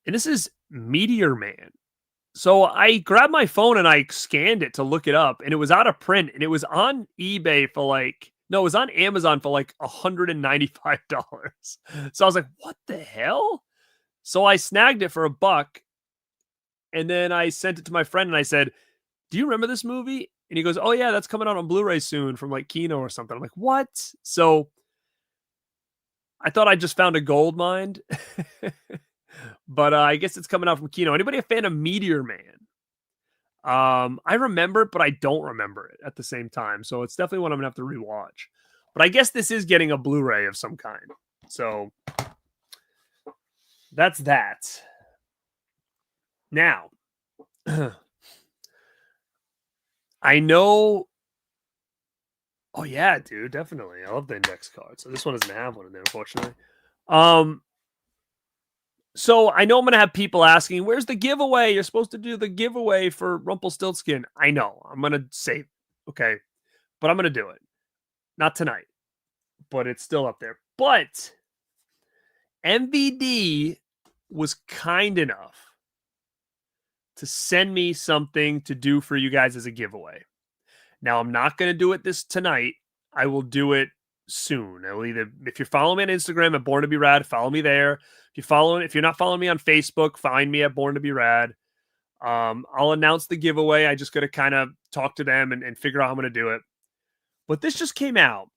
And this is Meteor Man. So I grabbed my phone and I scanned it to look it up, and it was out of print, and it was on eBay for it was on Amazon for like $195. So I was like, what the hell? So I snagged it for $1, and then I sent it to my friend and I said, do you remember this movie? And he goes, oh yeah, that's coming out on Blu-ray soon from like Kino or something. I'm like, what? So I thought I just found a gold mine, but I guess it's coming out from Kino. Anybody a fan of Meteor Man? I remember it, but I don't remember it at the same time. So it's definitely one I'm gonna have to rewatch. But I guess this is getting a Blu-ray of some kind. So that's that. Now, I know. Oh yeah, dude, definitely. I love the index card. So this one doesn't have one in there, unfortunately. So I know I'm gonna have people asking, "Where's the giveaway? You're supposed to do the giveaway for Rumpelstiltskin." I know. I'm gonna save, okay, but I'm gonna do it. Not tonight, but it's still up there. But MVD was kind enough to send me something to do for you guys as a giveaway. Now, I'm not going to do it this tonight. I will do it soon. I will either, if you're following me on Instagram at Born to Be Rad, follow me there. If you're not following me on Facebook, find me at Born to Be Rad. I'll announce the giveaway. I just got to kind of talk to them and figure out how I'm going to do it. But this just came out.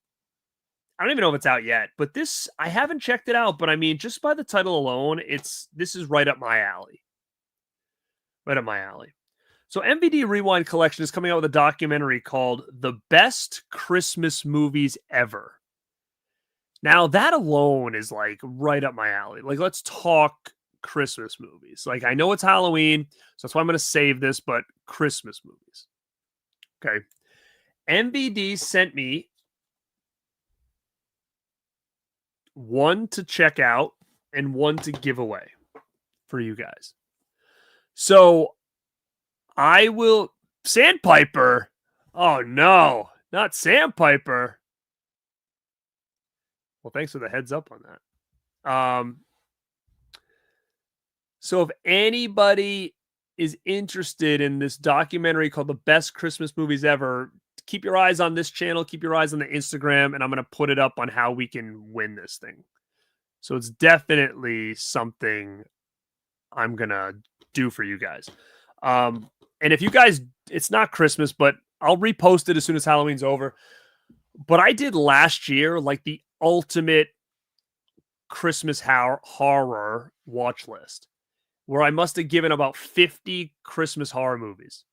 I don't even know if it's out yet, but I haven't checked it out. But I mean, just by the title alone, this is right up my alley. Right up my alley. So MVD Rewind Collection is coming out with a documentary called The Best Christmas Movies Ever. Now, that alone is like right up my alley. Like, let's talk Christmas movies. Like, I know it's Halloween, so that's why I'm going to save this, but Christmas movies. Okay. MVD sent me one to check out and one to give away for you guys. So I will. Sandpiper. Oh no, not Sandpiper. Well, thanks for the heads up on that. So if anybody is interested in this documentary called The Best Christmas Movies Ever, keep your eyes on this channel, keep your eyes on the Instagram, and I'm going to put it up on how we can win this thing. So it's definitely something I'm going to do for you guys. And if you guys, it's not Christmas, but I'll repost it as soon as Halloween's over. But I did last year, like the ultimate Christmas horror watch list, where I must have given about 50 Christmas horror movies.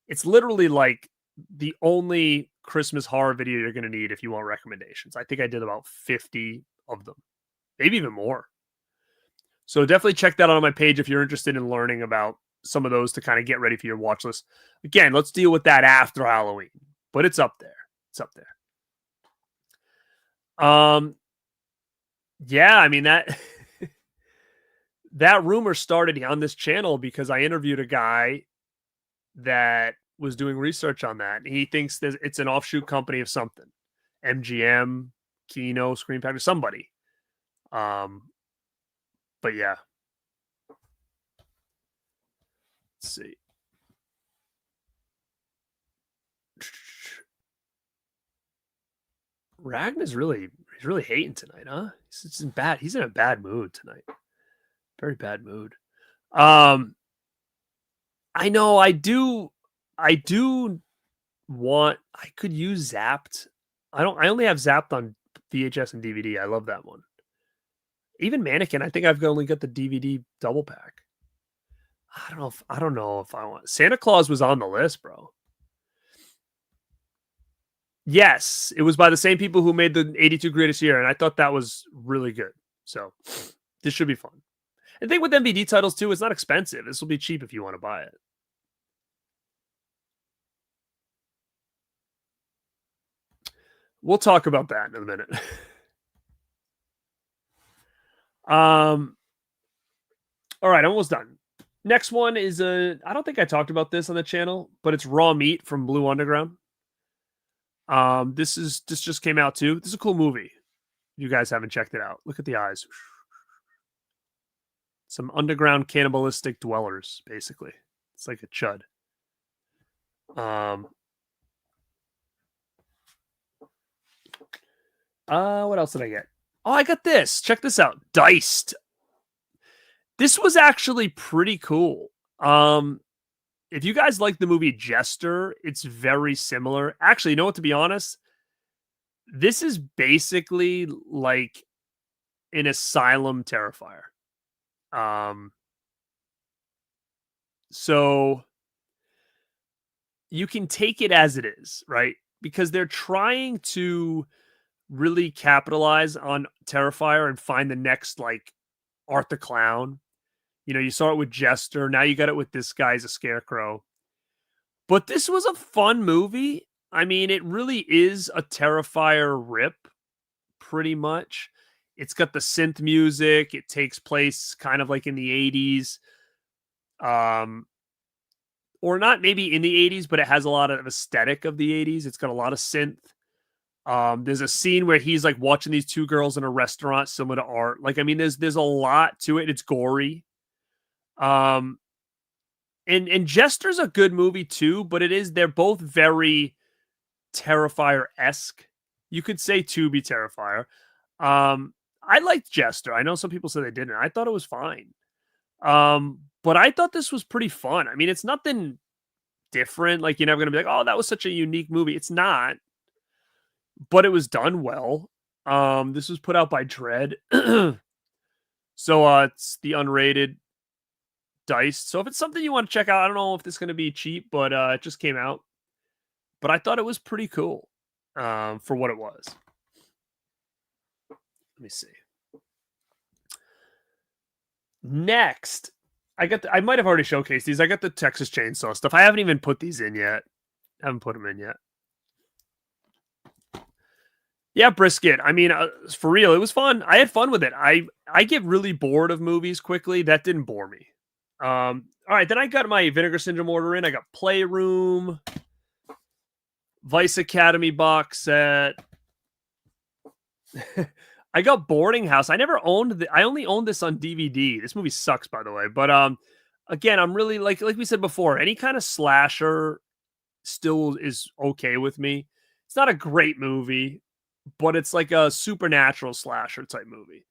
It's literally like the only Christmas horror video you're going to need if you want recommendations. I think I did about 50 of them, maybe even more. So definitely check that out on my page if you're interested in learning about some of those to kind of get ready for your watch list. Again, let's deal with that after Halloween, but it's up there. It's up there. Yeah, I mean that that rumor started on this channel because I interviewed a guy that was doing research on that. He thinks that it's an offshoot company of something, MGM, Kino, Screen Factory, somebody. But yeah, let's see. Ragnar's he's really hating tonight, huh? He's in a bad mood tonight. Very bad mood. I know I do want I could use Zapped. I only have Zapped on VHS and DVD. I love that one. Even Mannequin, I think I've only got the DVD double pack. I don't know if I want Santa Claus was on the list, bro. Yes, it was by the same people who made the 82 Greatest Year, and I thought that was really good. So this should be fun. And the thing with MVD titles too, it's not expensive. This will be cheap if you want to buy it. We'll talk about that in a minute. All right, almost done. Next one is I don't think I talked about this on the channel, but it's Raw Meat from Blue Underground. This just came out too. This is a cool movie. You guys haven't checked it out. Look at the eyes. Some underground cannibalistic dwellers, basically. It's like a chud. What else did I get? Oh, I got this. Check this out. Diced. This was actually pretty cool. If you guys like the movie Jester, it's very similar. Actually, you know what, to be honest? This is basically like an asylum Terrifier. So you can take it as it is, right? Because they're trying to really capitalize on Terrifier and find the next like Art the Clown. You know, you saw it with Jester. Now you got it with this guy as a scarecrow. But this was a fun movie. I mean, it really is a Terrifier rip, pretty much. It's got the synth music. It takes place kind of like in the 80s. Or not maybe in the 80s, but it has a lot of aesthetic of the 80s. It's got a lot of synth. There's a scene where he's like watching these two girls in a restaurant similar to Art. Like, I mean, there's a lot to it. It's gory. And Jester's a good movie too, but they're both very Terrifier-esque. You could say to be Terrifier. I liked Jester. I know some people say they didn't. I thought it was fine. But I thought this was pretty fun. I mean, it's nothing different. Like, you're never going to be like, oh, that was such a unique movie. It's not. But it was done well. This was put out by Dread. So it's the unrated Diced. So if it's something you want to check out, I don't know if this is going to be cheap, but it just came out. But I thought it was pretty cool for what it was. Let me see. Next, I might have already showcased these. I got the Texas Chainsaw stuff. I haven't even put these in yet. Haven't put them in yet. Yeah, Brisket. I mean, for real, it was fun. I had fun with it. I get really bored of movies quickly. That didn't bore me. All right, then I got my Vinegar Syndrome order in. I got Playroom, Vice Academy box set. I got Boarding House. I never owned I only owned this on DVD. This movie sucks, by the way. But again, I'm really like we said before, any kind of slasher still is okay with me. It's not a great movie, but it's like a supernatural slasher type movie.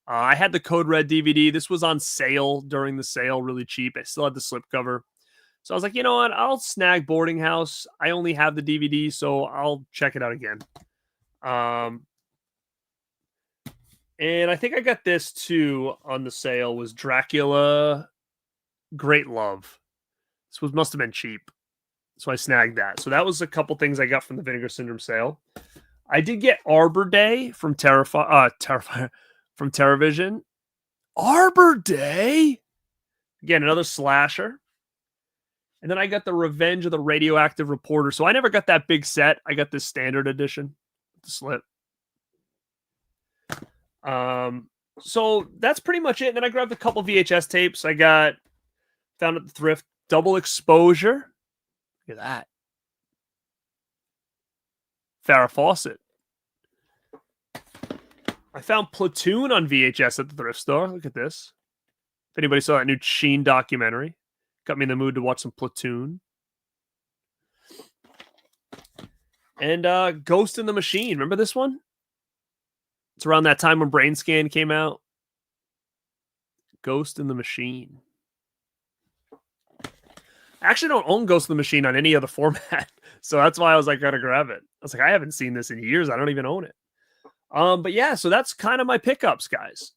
I had the Code Red DVD. This was on sale during the sale, really cheap. I still had the slipcover. So I was like, you know what? I'll snag Boarding House. I only have the DVD, so I'll check it out again. And I think I got this too on the sale, was Dracula Great Love. This must have been cheap. So I snagged that. So that was a couple things I got from the Vinegar Syndrome sale. I did get Arbor Day from Terrifier from TerraVision. Arbor Day. Again, another slasher. And then I got the Revenge of the Radioactive Reporter. So I never got that big set. I got this standard edition. The slip. So that's pretty much it. And then I grabbed a couple VHS tapes. I found at the thrift, Double Exposure. Look at that. Farrah Fawcett. I found Platoon on VHS at the thrift store. Look at this. If anybody saw that new Sheen documentary, got me in the mood to watch some Platoon. And Ghost in the Machine. Remember this one? It's around that time when Brain Scan came out. Ghost in the Machine. I actually don't own Ghost in the Machine on any other format. So that's why I was like, gotta grab it. I was like, I haven't seen this in years. I don't even own it. But yeah, so that's kind of my pickups, guys.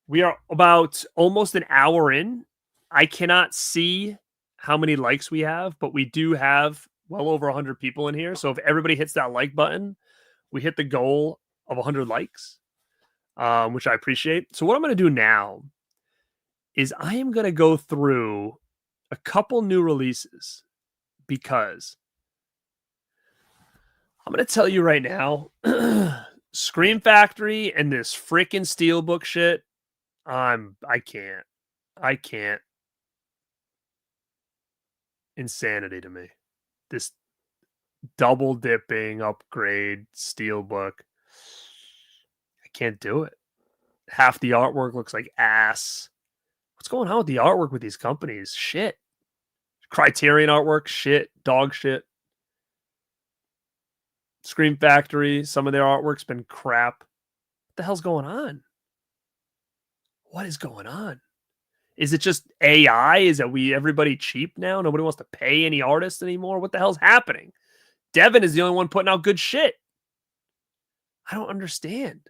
We are about almost an hour in. I cannot see how many likes we have, but we do have well over 100 people in here. So if everybody hits that like button, we hit the goal of 100 likes, which I appreciate. So what I'm going to do now is I am going to go through a couple new releases because I'm going to tell you right now, Scream Factory and this freaking Steelbook shit, I can't. Insanity to me. This double dipping upgrade Steelbook. I can't do it. Half the artwork looks like ass. What's going on with the artwork with these companies? Shit. Criterion artwork, shit. Dog shit. Scream Factory, some of their artwork's been crap. What the hell's going on? What is going on? Is it just AI? Is that everybody cheap now? Nobody wants to pay any artists anymore? What the hell's happening? Devin is the only one putting out good shit. I don't understand.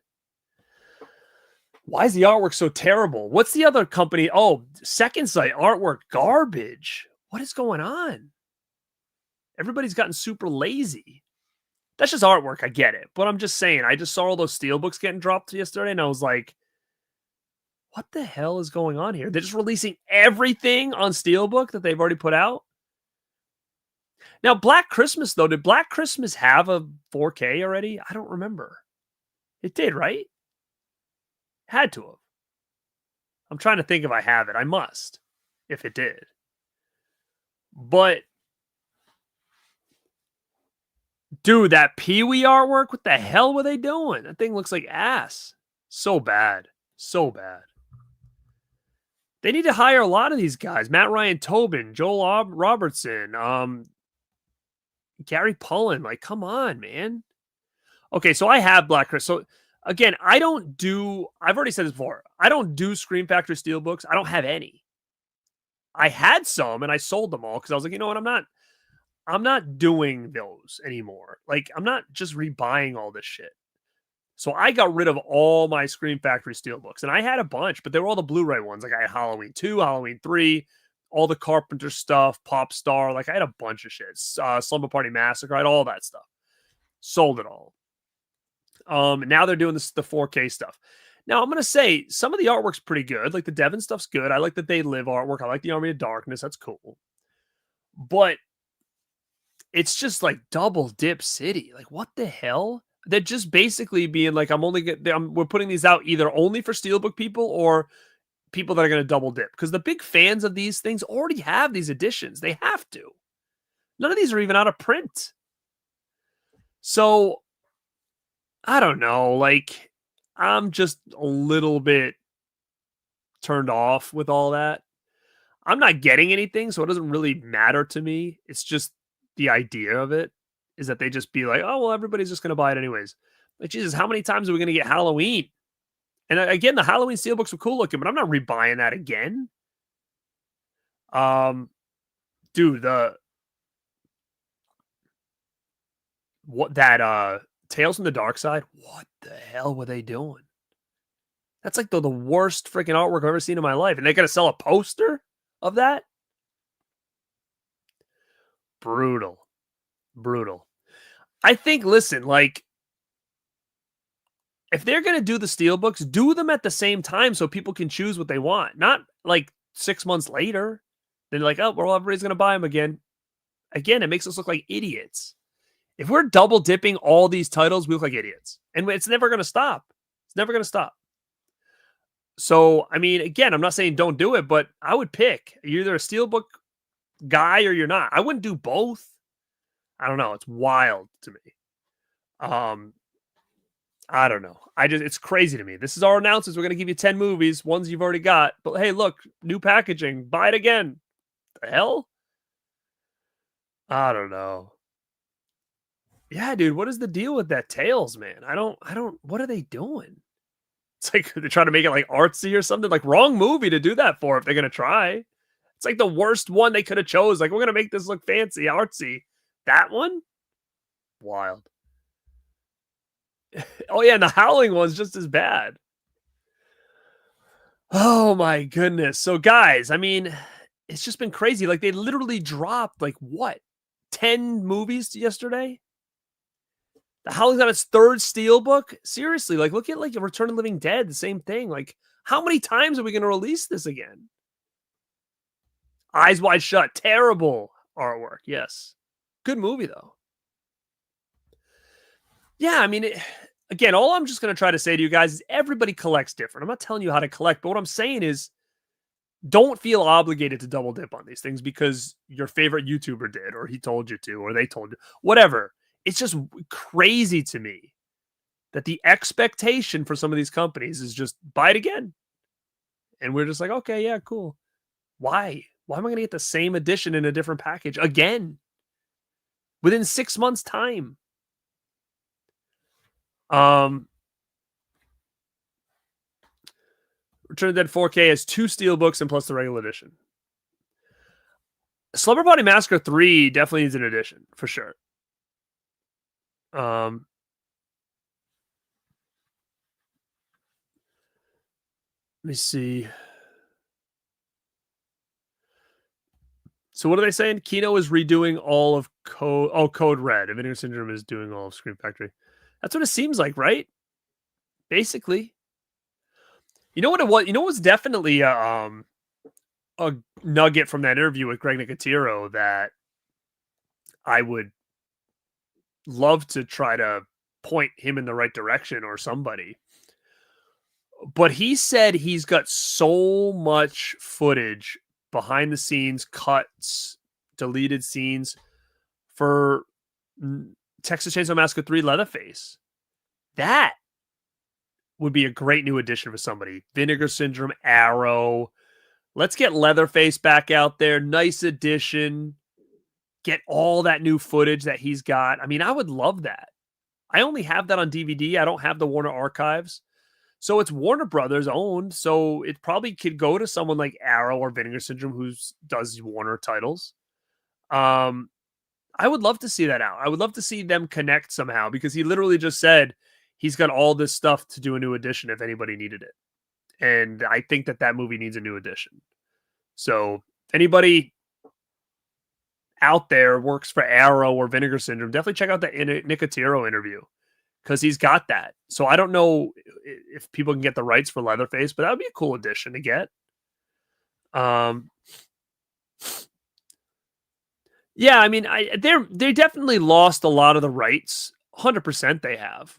Why is the artwork so terrible? What's the other company? Oh, Second Sight artwork garbage. What is going on? Everybody's gotten super lazy. That's just artwork. I get it. But I'm just saying, I just saw all those Steelbooks getting dropped yesterday, and I was like, what the hell is going on here? They're just releasing everything on Steelbook that they've already put out. Now, Black Christmas, though, did Black Christmas have a 4K already? I don't remember. It did, right? Had to have. I'm trying to think if I have it. I must, if it did. But, dude, that Pee-wee artwork, what the hell were they doing? That thing looks like ass. So bad. So bad. They need to hire a lot of these guys. Matt Ryan Tobin, Joel Robertson, Gary Pullen. Like, come on, man. Okay, so I have Black Christmas. So, again, I've already said this before. I don't do Scream Factory Steelbooks. I don't have any. I had some, and I sold them all because I was like, you know what? I'm not doing those anymore. Like, I'm not just rebuying all this shit. So I got rid of all my Scream Factory Steelbooks. And I had a bunch, but they were all the Blu-ray ones. Like I had Halloween 2, Halloween 3, all the Carpenter stuff, Pop Star. Like I had a bunch of shit. Slumber Party Massacre. I had all that stuff. Sold it all. Now they're doing the 4K stuff. Now I'm going to say some of the artwork's pretty good. Like the Devin stuff's good. I like the They Live artwork. I like the Army of Darkness. That's cool. But it's just like double dip city. Like what the hell? They're just basically being like, we're putting these out either only for Steelbook people or people that are going to double dip. Because the big fans of these things already have these editions. They have to. None of these are even out of print. So, I don't know. Like, I'm just a little bit turned off with all that. I'm not getting anything, so it doesn't really matter to me. It's just the idea of it. Is that they just be like, oh, well, everybody's just going to buy it anyways. Like, Jesus, how many times are we going to get Halloween? And again, the Halloween Steelbooks were cool looking, but I'm not rebuying that again. Dude, Tales from the Dark Side, what the hell were they doing? That's like the worst freaking artwork I've ever seen in my life. And they're going to sell a poster of that? Brutal. I think, listen, like, if they're going to do the steelbooks, do them at the same time so people can choose what they want. Not like 6 months later. They're like, oh, well, everybody's going to buy them again. Again, it makes us look like idiots. If we're double dipping all these titles, we look like idiots. And it's never going to stop. It's never going to stop. So, I mean, again, I'm not saying don't do it, but I would pick. You're either a steelbook guy or you're not. I wouldn't do both. I don't know. It's wild to me. I don't know. It's crazy to me. This is our announcements. We're going to give you 10 movies, ones you've already got. But hey, look, new packaging. Buy it again. The hell? I don't know. Yeah, dude, what is the deal with that Tails, man? I don't, what are they doing? It's like they're trying to make it like artsy or something. Like, wrong movie to do that for if they're going to try. It's like the worst one they could have chose. Like, we're going to make this look fancy, artsy. That one? Wild. Oh, yeah, and the Howling one's just as bad. Oh, my goodness. So, guys, I mean, it's just been crazy. Like, they literally dropped, like, what? 10 movies yesterday? The Howling's on its third steelbook? Seriously, like, look at, like, Return of the Living Dead, the same thing. Like, how many times are we going to release this again? Eyes Wide Shut. Terrible artwork, yes. Good movie, though. Yeah, I mean, again, all I'm just going to try to say to you guys is everybody collects different. I'm not telling you how to collect, but what I'm saying is don't feel obligated to double dip on these things because your favorite YouTuber did, or he told you to, or they told you, whatever. It's just crazy to me that the expectation for some of these companies is just buy it again. And we're just like, okay, yeah, cool. Why? Why am I going to get the same edition in a different package again? Within 6 months' time. Return of the Dead 4K has 2 steelbooks and plus the regular edition. Slumber Party Massacre 3 definitely needs an edition, for sure. Let me see. So what are they saying? Kino is redoing all of Code. Oh, Code Red. Vinegar Syndrome is doing all of Scream Factory. That's what it seems like, right? Basically. You know what it was? You know, it was definitely a nugget from that interview with Greg Nicotero that I would love to try to point him in the right direction or somebody. But he said he's got so much footage, behind the scenes, cuts, deleted scenes for Texas Chainsaw Massacre 3 Leatherface. That would be a great new addition for somebody. Vinegar Syndrome, Arrow. Let's get Leatherface back out there. Nice addition. Get all that new footage that he's got. I mean, I would love that. I only have that on DVD. I don't have the Warner Archives. So it's Warner Brothers owned. So it probably could go to someone like Arrow or Vinegar Syndrome who does Warner titles. I would love to see that out. I would love to see them connect somehow because he literally just said he's got all this stuff to do a new edition if anybody needed it. And I think that movie needs a new edition. So anybody out there works for Arrow or Vinegar Syndrome, definitely check out the Nicotero interview because he's got that. So I don't know if people can get the rights for Leatherface, but that would be a cool addition to get. Yeah, I mean, they definitely lost a lot of the rights. 100% they have.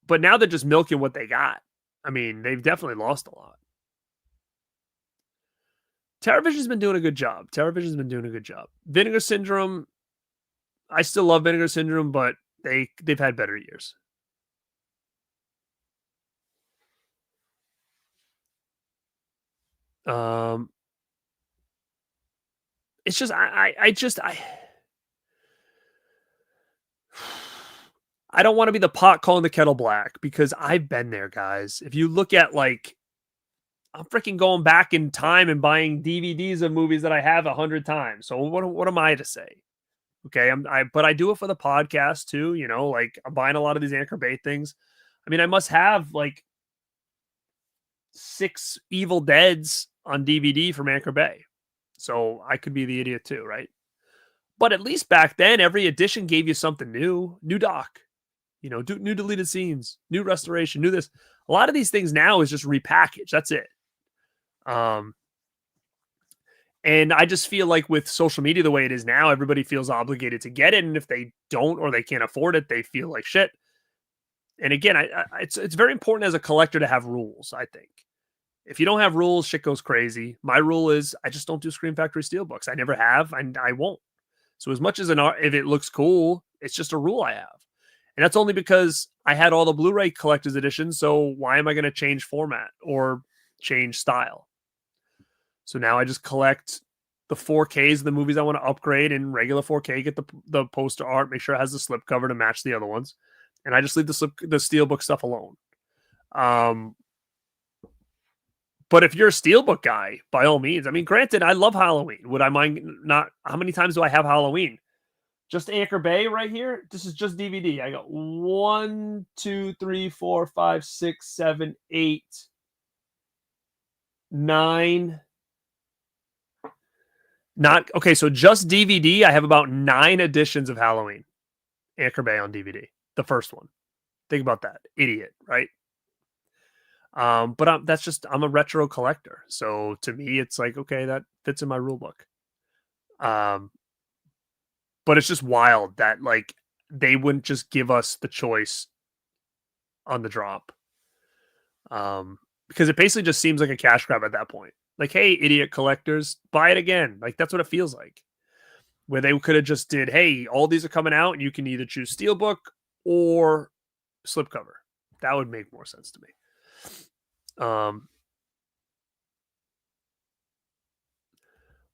But now they're just milking what they got. I mean, they've definitely lost a lot. TerraVision's been doing a good job. Vinegar Syndrome, I still love Vinegar Syndrome, but they've had better years. It's just I don't want to be the pot calling the kettle black because I've been there, guys. If you look at like, I'm freaking going back in time and buying DVDs of movies that I have 100 times. So what am I to say? Okay, but I do it for the podcast too. You know, like I'm buying a lot of these Anchor Bay things. I mean, I must have like 6 Evil Deads on DVD from Anchor Bay. So I could be the idiot too, right? But at least back then, every edition gave you something new. New Doc. do new deleted scenes, new restoration, new this. A lot of these things now is just repackaged. That's it. And I just feel like with social media the way it is now, everybody feels obligated to get it, and if they don't or they can't afford it, they feel like shit. And again, it's very important as a collector to have rules. I think if you don't have rules, shit goes crazy. My rule is I just don't do Scream Factory steelbooks. I never have, and I won't. So as much as if it looks cool, it's just a rule I have. And that's only because I had all the Blu-ray collector's editions. So why am I going to change format or change style? So now I just collect the 4Ks of the movies I want to upgrade in regular 4K, get the poster art, make sure it has the slipcover to match the other ones. And I just leave the steelbook stuff alone. But if you're a steelbook guy, by all means, I mean, granted, I love Halloween. Would I mind not? How many times do I have Halloween? Just Anchor Bay right here. This is just DVD. I got 1, 2, 3, 4, 5, 6, 7, 8, 9. Not okay. So just DVD. I have about 9 editions of Halloween. Anchor Bay on DVD. The first one. Think about that. Idiot, right? But I'm a retro collector. So to me, it's like, okay, that fits in my rule book. But it's just wild that like they wouldn't just give us the choice on the drop. Because it basically just seems like a cash grab at that point. Like, hey, idiot collectors, buy it again. Like that's what it feels like. Where they could have just did, hey, all these are coming out and you can either choose steelbook or slipcover. That would make more sense to me.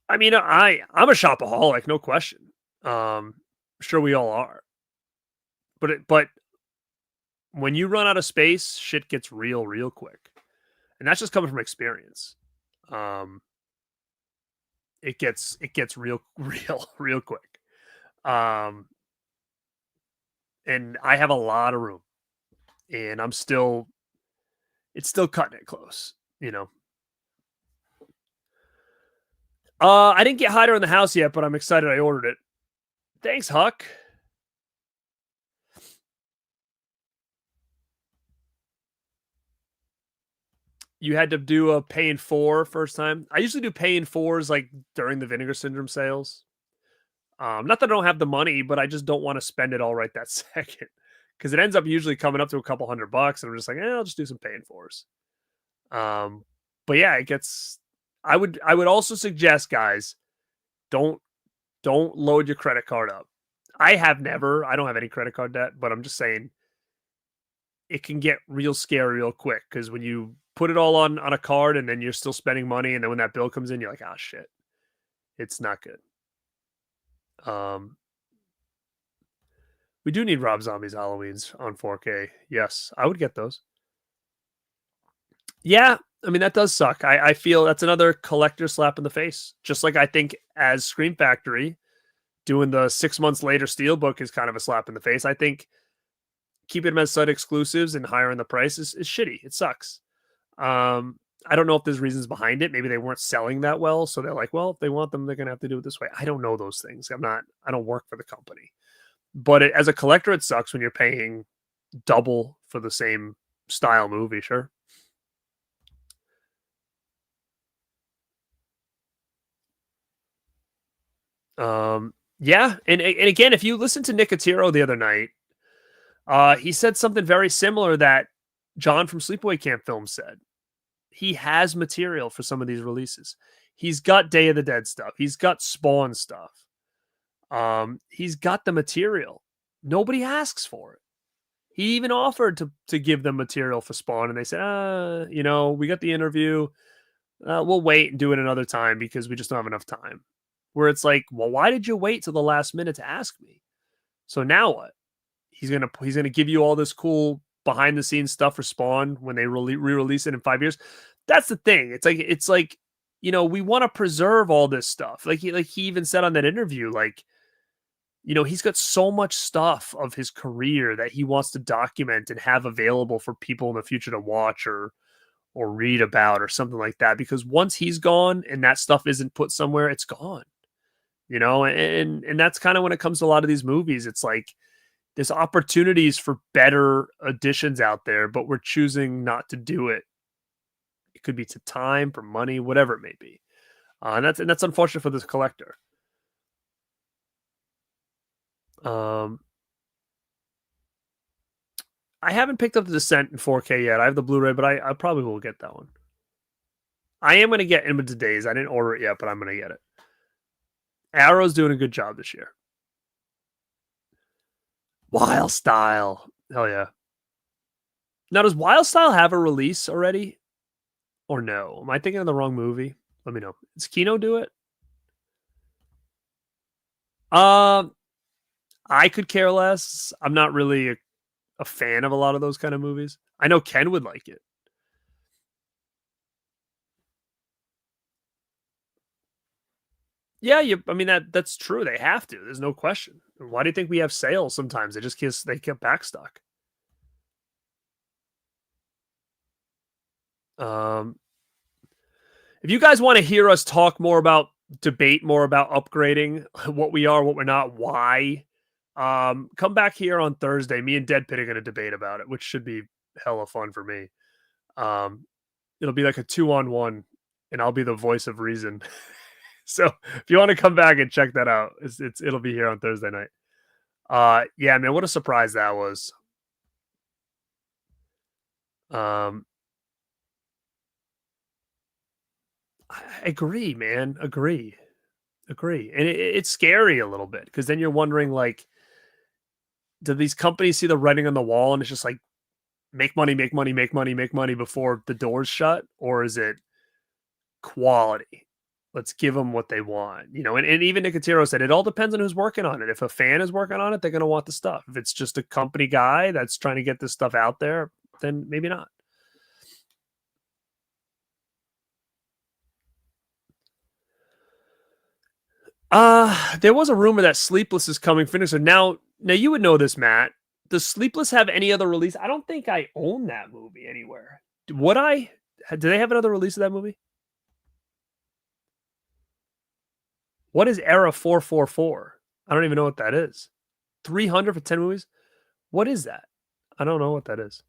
I mean, I'm a shopaholic, no question. Sure we all are. But when you run out of space, shit gets real quick. And that's just coming from experience. It gets real quick. And I have a lot of room. And it's still cutting it close, I didn't get Hider in the house yet, but I'm excited I ordered it. Thanks, Huck. You had to do a pay in 4 first time. I usually do pay in 4s like during the Vinegar Syndrome sales. Not that I don't have the money, but I just don't want to spend it all right that second. Because it ends up usually coming up to a couple $100, and I'm just like, I'll just do some pay in 4s. But yeah, it gets. I would also suggest, guys, don't load your credit card up. I don't have any credit card debt, but I'm just saying it can get real scary real quick because when you put it all on a card and then you're still spending money, and then when that bill comes in, you're like, shit, it's not good. We do need Rob Zombie's Halloweens on 4K. Yes, I would get those. Yeah, I mean, that does suck. I feel that's another collector slap in the face. Just like I think as Scream Factory, doing the 6 months later steelbook is kind of a slap in the face. I think keeping them as site exclusives and higher in the price is shitty. It sucks. I don't know if there's reasons behind it. Maybe they weren't selling that well. So they're like, well, if they want them, they're going to have to do it this way. I don't know those things. I don't work for the company. But as a collector, it sucks when you're paying double for the same style movie. Sure. Yeah. And again, if you listen to Nicotero the other night, he said something very similar that John from Sleepaway Camp Films said. He has material for some of these releases. He's got Day of the Dead stuff. He's got Spawn stuff. He's got the material. Nobody asks for it. He even offered to give them material for Spawn, and they said, we got the interview. We'll wait and do it another time because we just don't have enough time. Where it's like, well, why did you wait till the last minute to ask me? So now what? He's gonna give you all this cool behind the scenes stuff for Spawn when they re-release it in 5 years. That's the thing. It's like we want to preserve all this stuff. Like he even said on that interview, like, he's got so much stuff of his career that he wants to document and have available for people in the future to watch or read about or something like that. Because once he's gone and that stuff isn't put somewhere, it's gone. And that's kind of when it comes to a lot of these movies. It's like, There's opportunities for better editions out there, but we're choosing not to do it. It could be to time, for money, whatever it may be. And that's unfortunate for this collector. I haven't picked up the Descent in 4K yet. I have the Blu-ray, but I probably will get that one. I am going to get Infinite Days. I didn't order it yet, but I'm going to get it. Arrow's doing a good job this year. Wild Style. Hell yeah. Now, does Wild Style have a release already? Or no? Am I thinking of the wrong movie? Let me know. Does Kino do it? I could care less. I'm not really a fan of a lot of those kind of movies. I know Ken would like it. Yeah, I mean that's true. They have to. There's no question. Why do you think we have sales sometimes? They get backstock. If you guys want to hear us talk more about, debate more about upgrading, what we are, what we're not, why, come back here on Thursday. Me and Deadpit are going to debate about it, which should be hella fun for me. It'll be like a 2-on-1, and I'll be the voice of reason. So if you want to come back and check that out, it'll be here on Thursday night. Yeah, man, what a surprise that was. I agree, man. Agree. And it's scary a little bit because then you're wondering, like, do these companies see the writing on the wall and it's just like, make money before the doors shut? Or is it quality? Let's give them what they want, and even Nicotero said it all depends on who's working on it. If a fan is working on it, they're going to want the stuff. If it's just a company guy that's trying to get this stuff out there, then maybe not. There was a rumor that Sleepless is coming. Finisher. Now you would know this, Matt. Does Sleepless have any other release? I don't think I own that movie anywhere. Would I? Do they have another release of that movie? What is Era 444? I don't even know what that is. 300 for 10 movies? What is that? I don't know what that is.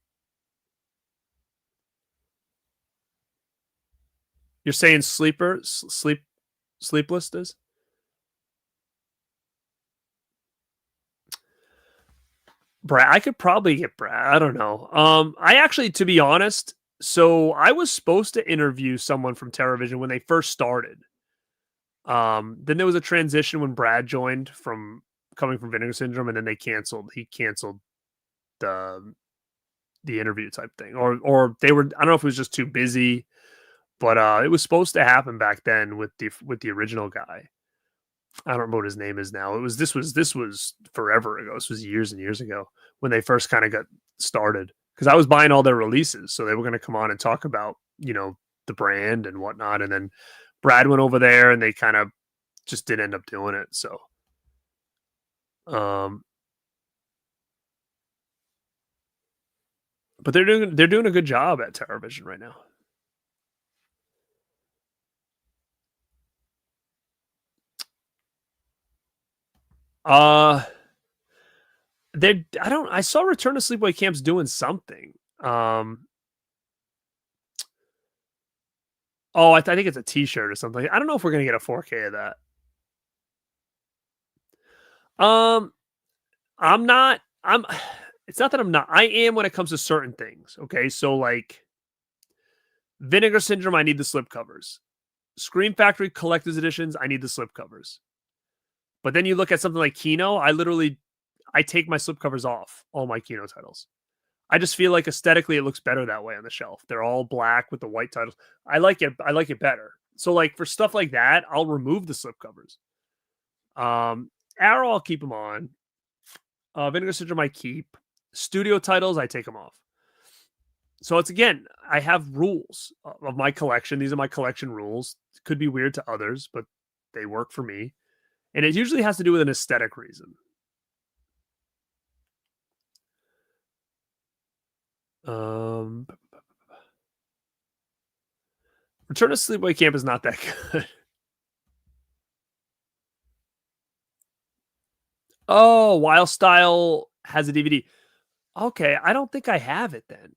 You're saying Sleepless is? Brad, I could probably get Brad. I don't know. I actually, to be honest, so I was supposed to interview someone from TerraVision when they first started. Then there was a transition when Brad joined coming from Vinegar Syndrome, and then he canceled the interview type thing. Or they were, I don't know if it was just too busy, but it was supposed to happen back then with the original guy. I don't remember what his name is now. This was forever ago. This was years and years ago when they first kind of got started. Because I was buying all their releases, so they were going to come on and talk about the brand and whatnot. And then Brad went over there, and they kind of just didn't end up doing it. So, but they're doing a good job at TerraVision right now. I saw Return to Sleepaway Camp's doing something. I think it's a t-shirt or something. I don't know if we're going to get a 4K of that. It's not that I'm not. I am when it comes to certain things. Okay. So like Vinegar Syndrome, I need the slipcovers. Scream Factory Collector's Editions, I need the slipcovers. But then you look at something like Kino, I take my slipcovers off all my Kino titles. I just feel like aesthetically it looks better that way on the shelf. They're all black with the white titles. I like it better. So like for stuff like that, I'll remove the slipcovers. Arrow, I'll keep them on. Vinegar Syndrome, I keep. Studio titles, I take them off. So it's, again, I have rules of my collection. These are my collection rules. It could be weird to others, but they work for me. And it usually has to do with an aesthetic reason. Return to Sleepaway Camp is not that good. Oh, Wild Style Has a DVD. Okay, I don't think I have it then.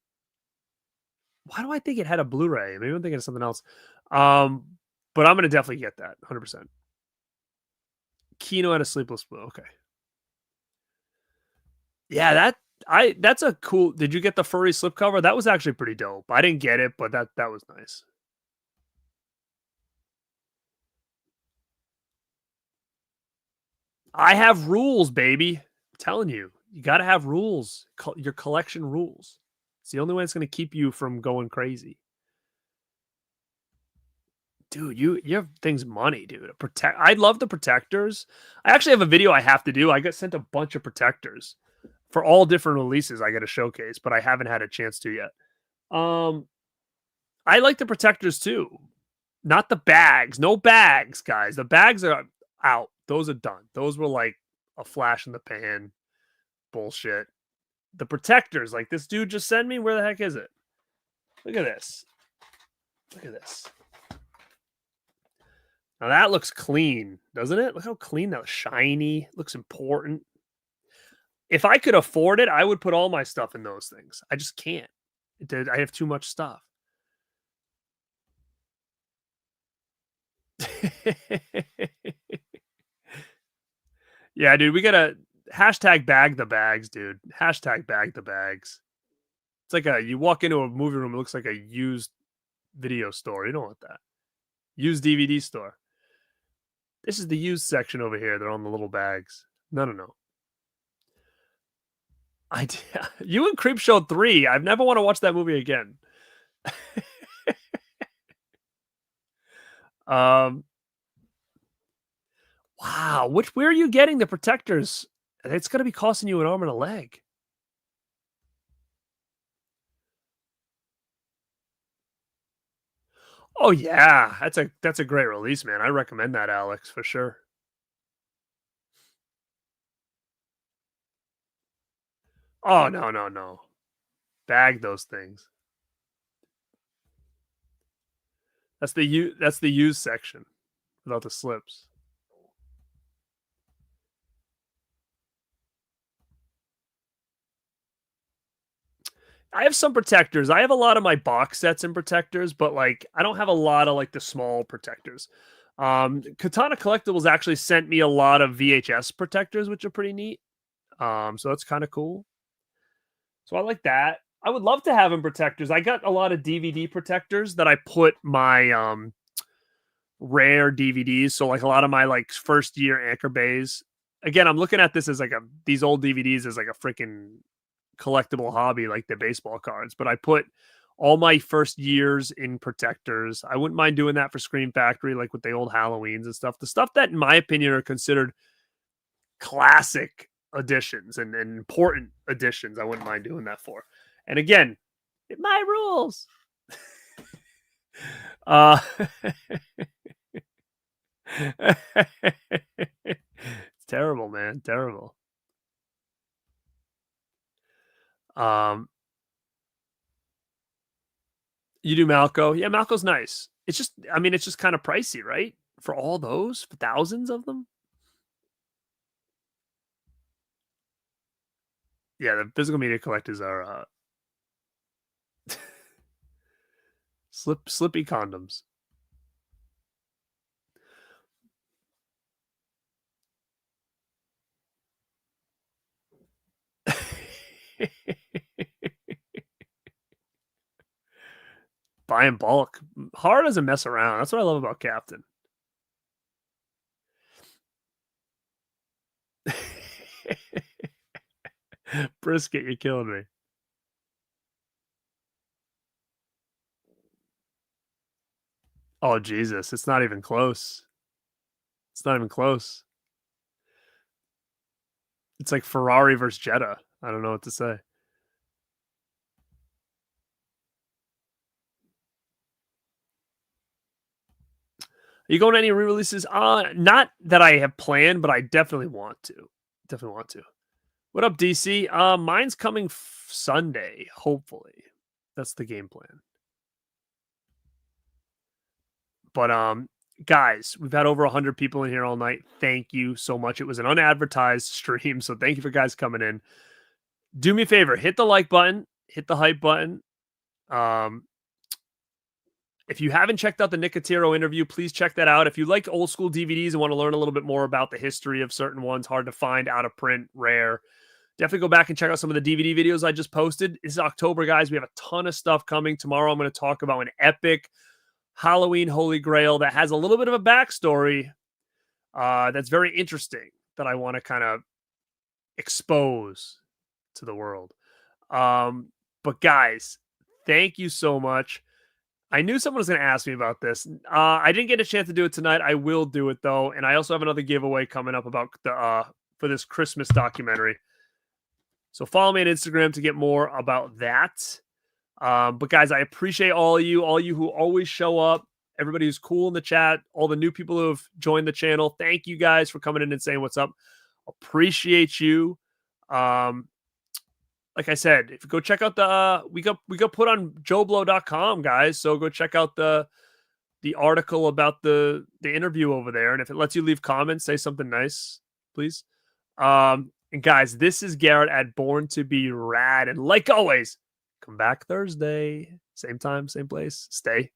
Why do I think it had a Blu-ray? Maybe I'm thinking of something else. But I'm gonna definitely get that 100%. Kino at a Sleepless Blue. Okay. Yeah, that's a cool. Did you get the furry slipcover? That was actually pretty dope. I didn't get it, but that was nice. I have rules, baby. I'm telling you, you got to have rules. Your collection rules. It's the only way it's going to keep you from going crazy. Dude, you things money, dude. I love the protectors. I actually have a video I have to do. I got sent a bunch of protectors for all different releases. I got to showcase, but I haven't had a chance to yet. I like the protectors too. Not the bags. No bags, guys. The bags are out. Those are done. Those were like a flash in the pan bullshit. The protectors, like this dude just sent me. Where the heck is it? Look at this. Look at this. Now that looks clean, doesn't it? Look how clean that was. Shiny. Looks important. If I could afford it, I would put all my stuff in those things. I just can't. I have too much stuff. Yeah, dude, we gotta hashtag bag the bags, dude. Hashtag bag the bags. It's like you walk into a movie room, it looks like a used video store. You don't want that. Used DVD store. This is the used section over here. They're on the little bags. No. You and Creepshow 3. I've never want to watch that movie again. Wow. Where are you getting the protectors? It's going to be costing you an arm and a leg. Oh yeah, that's a great release, man. I recommend that, Alex, for sure. Oh no. Bag those things. That's the used section without the slips. I have some protectors. I have a lot of my box sets and protectors, but like I don't have a lot of like the small protectors. Katana Collectibles actually sent me a lot of VHS protectors, which are pretty neat. So that's kind of cool. So I like that. I would love to have them protectors. I got a lot of DVD protectors that I put my rare DVDs. So like a lot of my like first year Anchor Bays. Again, I'm looking at this as like these old DVDs as like a freaking collectible hobby, like the baseball cards. But I put all my first years in protectors. I wouldn't mind doing that for Scream Factory, like with the old Halloweens and stuff. The stuff that, in my opinion, are considered classic editions and important editions. I wouldn't mind doing that for. And again, my rules. It's terrible, man. Terrible. You do Malco. Yeah, Malco's nice. It's just, I mean, it's just kind of pricey, right? For all those, for thousands of them. Yeah, the physical media collectors are slippy condoms. Buy in bulk. Horror doesn't mess around. That's what I love about Captain. Brisket, you're killing me. Oh, Jesus. It's not even close. It's not even close. It's like Ferrari versus Jetta. I don't know what to say. Are you going to any re-releases? Not that I have planned, but I definitely want to. Definitely want to. What up, DC? Mine's coming Sunday, hopefully. That's the game plan. But guys, we've had over 100 people in here all night. Thank you so much. It was an unadvertised stream, so thank you for guys coming in. do me a favor, hit the like button, hit the hype button. If you haven't checked out the Nicotero interview, please check that out. If you like old school DVDs and want to learn a little bit more about the history of certain ones, hard to find, out of print, rare, definitely go back and check out some of the DVD videos I just posted. This is October, guys. We have a ton of stuff coming. Tomorrow, I'm going to talk about an epic Halloween Holy Grail that has a little bit of a backstory that's very interesting that I want to kind of expose to the world. But guys, thank you so much. I knew someone was going to ask me about this. I didn't get a chance to do it tonight. I will do it though, and I also have another giveaway coming up about the for this Christmas documentary. So follow me on Instagram to get more about that. But guys, I appreciate all you who always show up, everybody who's cool in the chat, all the new people who have joined the channel. Thank you guys for coming in and saying what's up. Appreciate you. Like I said, if you go check out the we got put on joeblow.com, guys. So go check out the article about the interview over there. And if it lets you leave comments, say something nice, please. And guys, this is Garrett at Born to Be Rad. And like always, come back Thursday. Same time, same place. Stay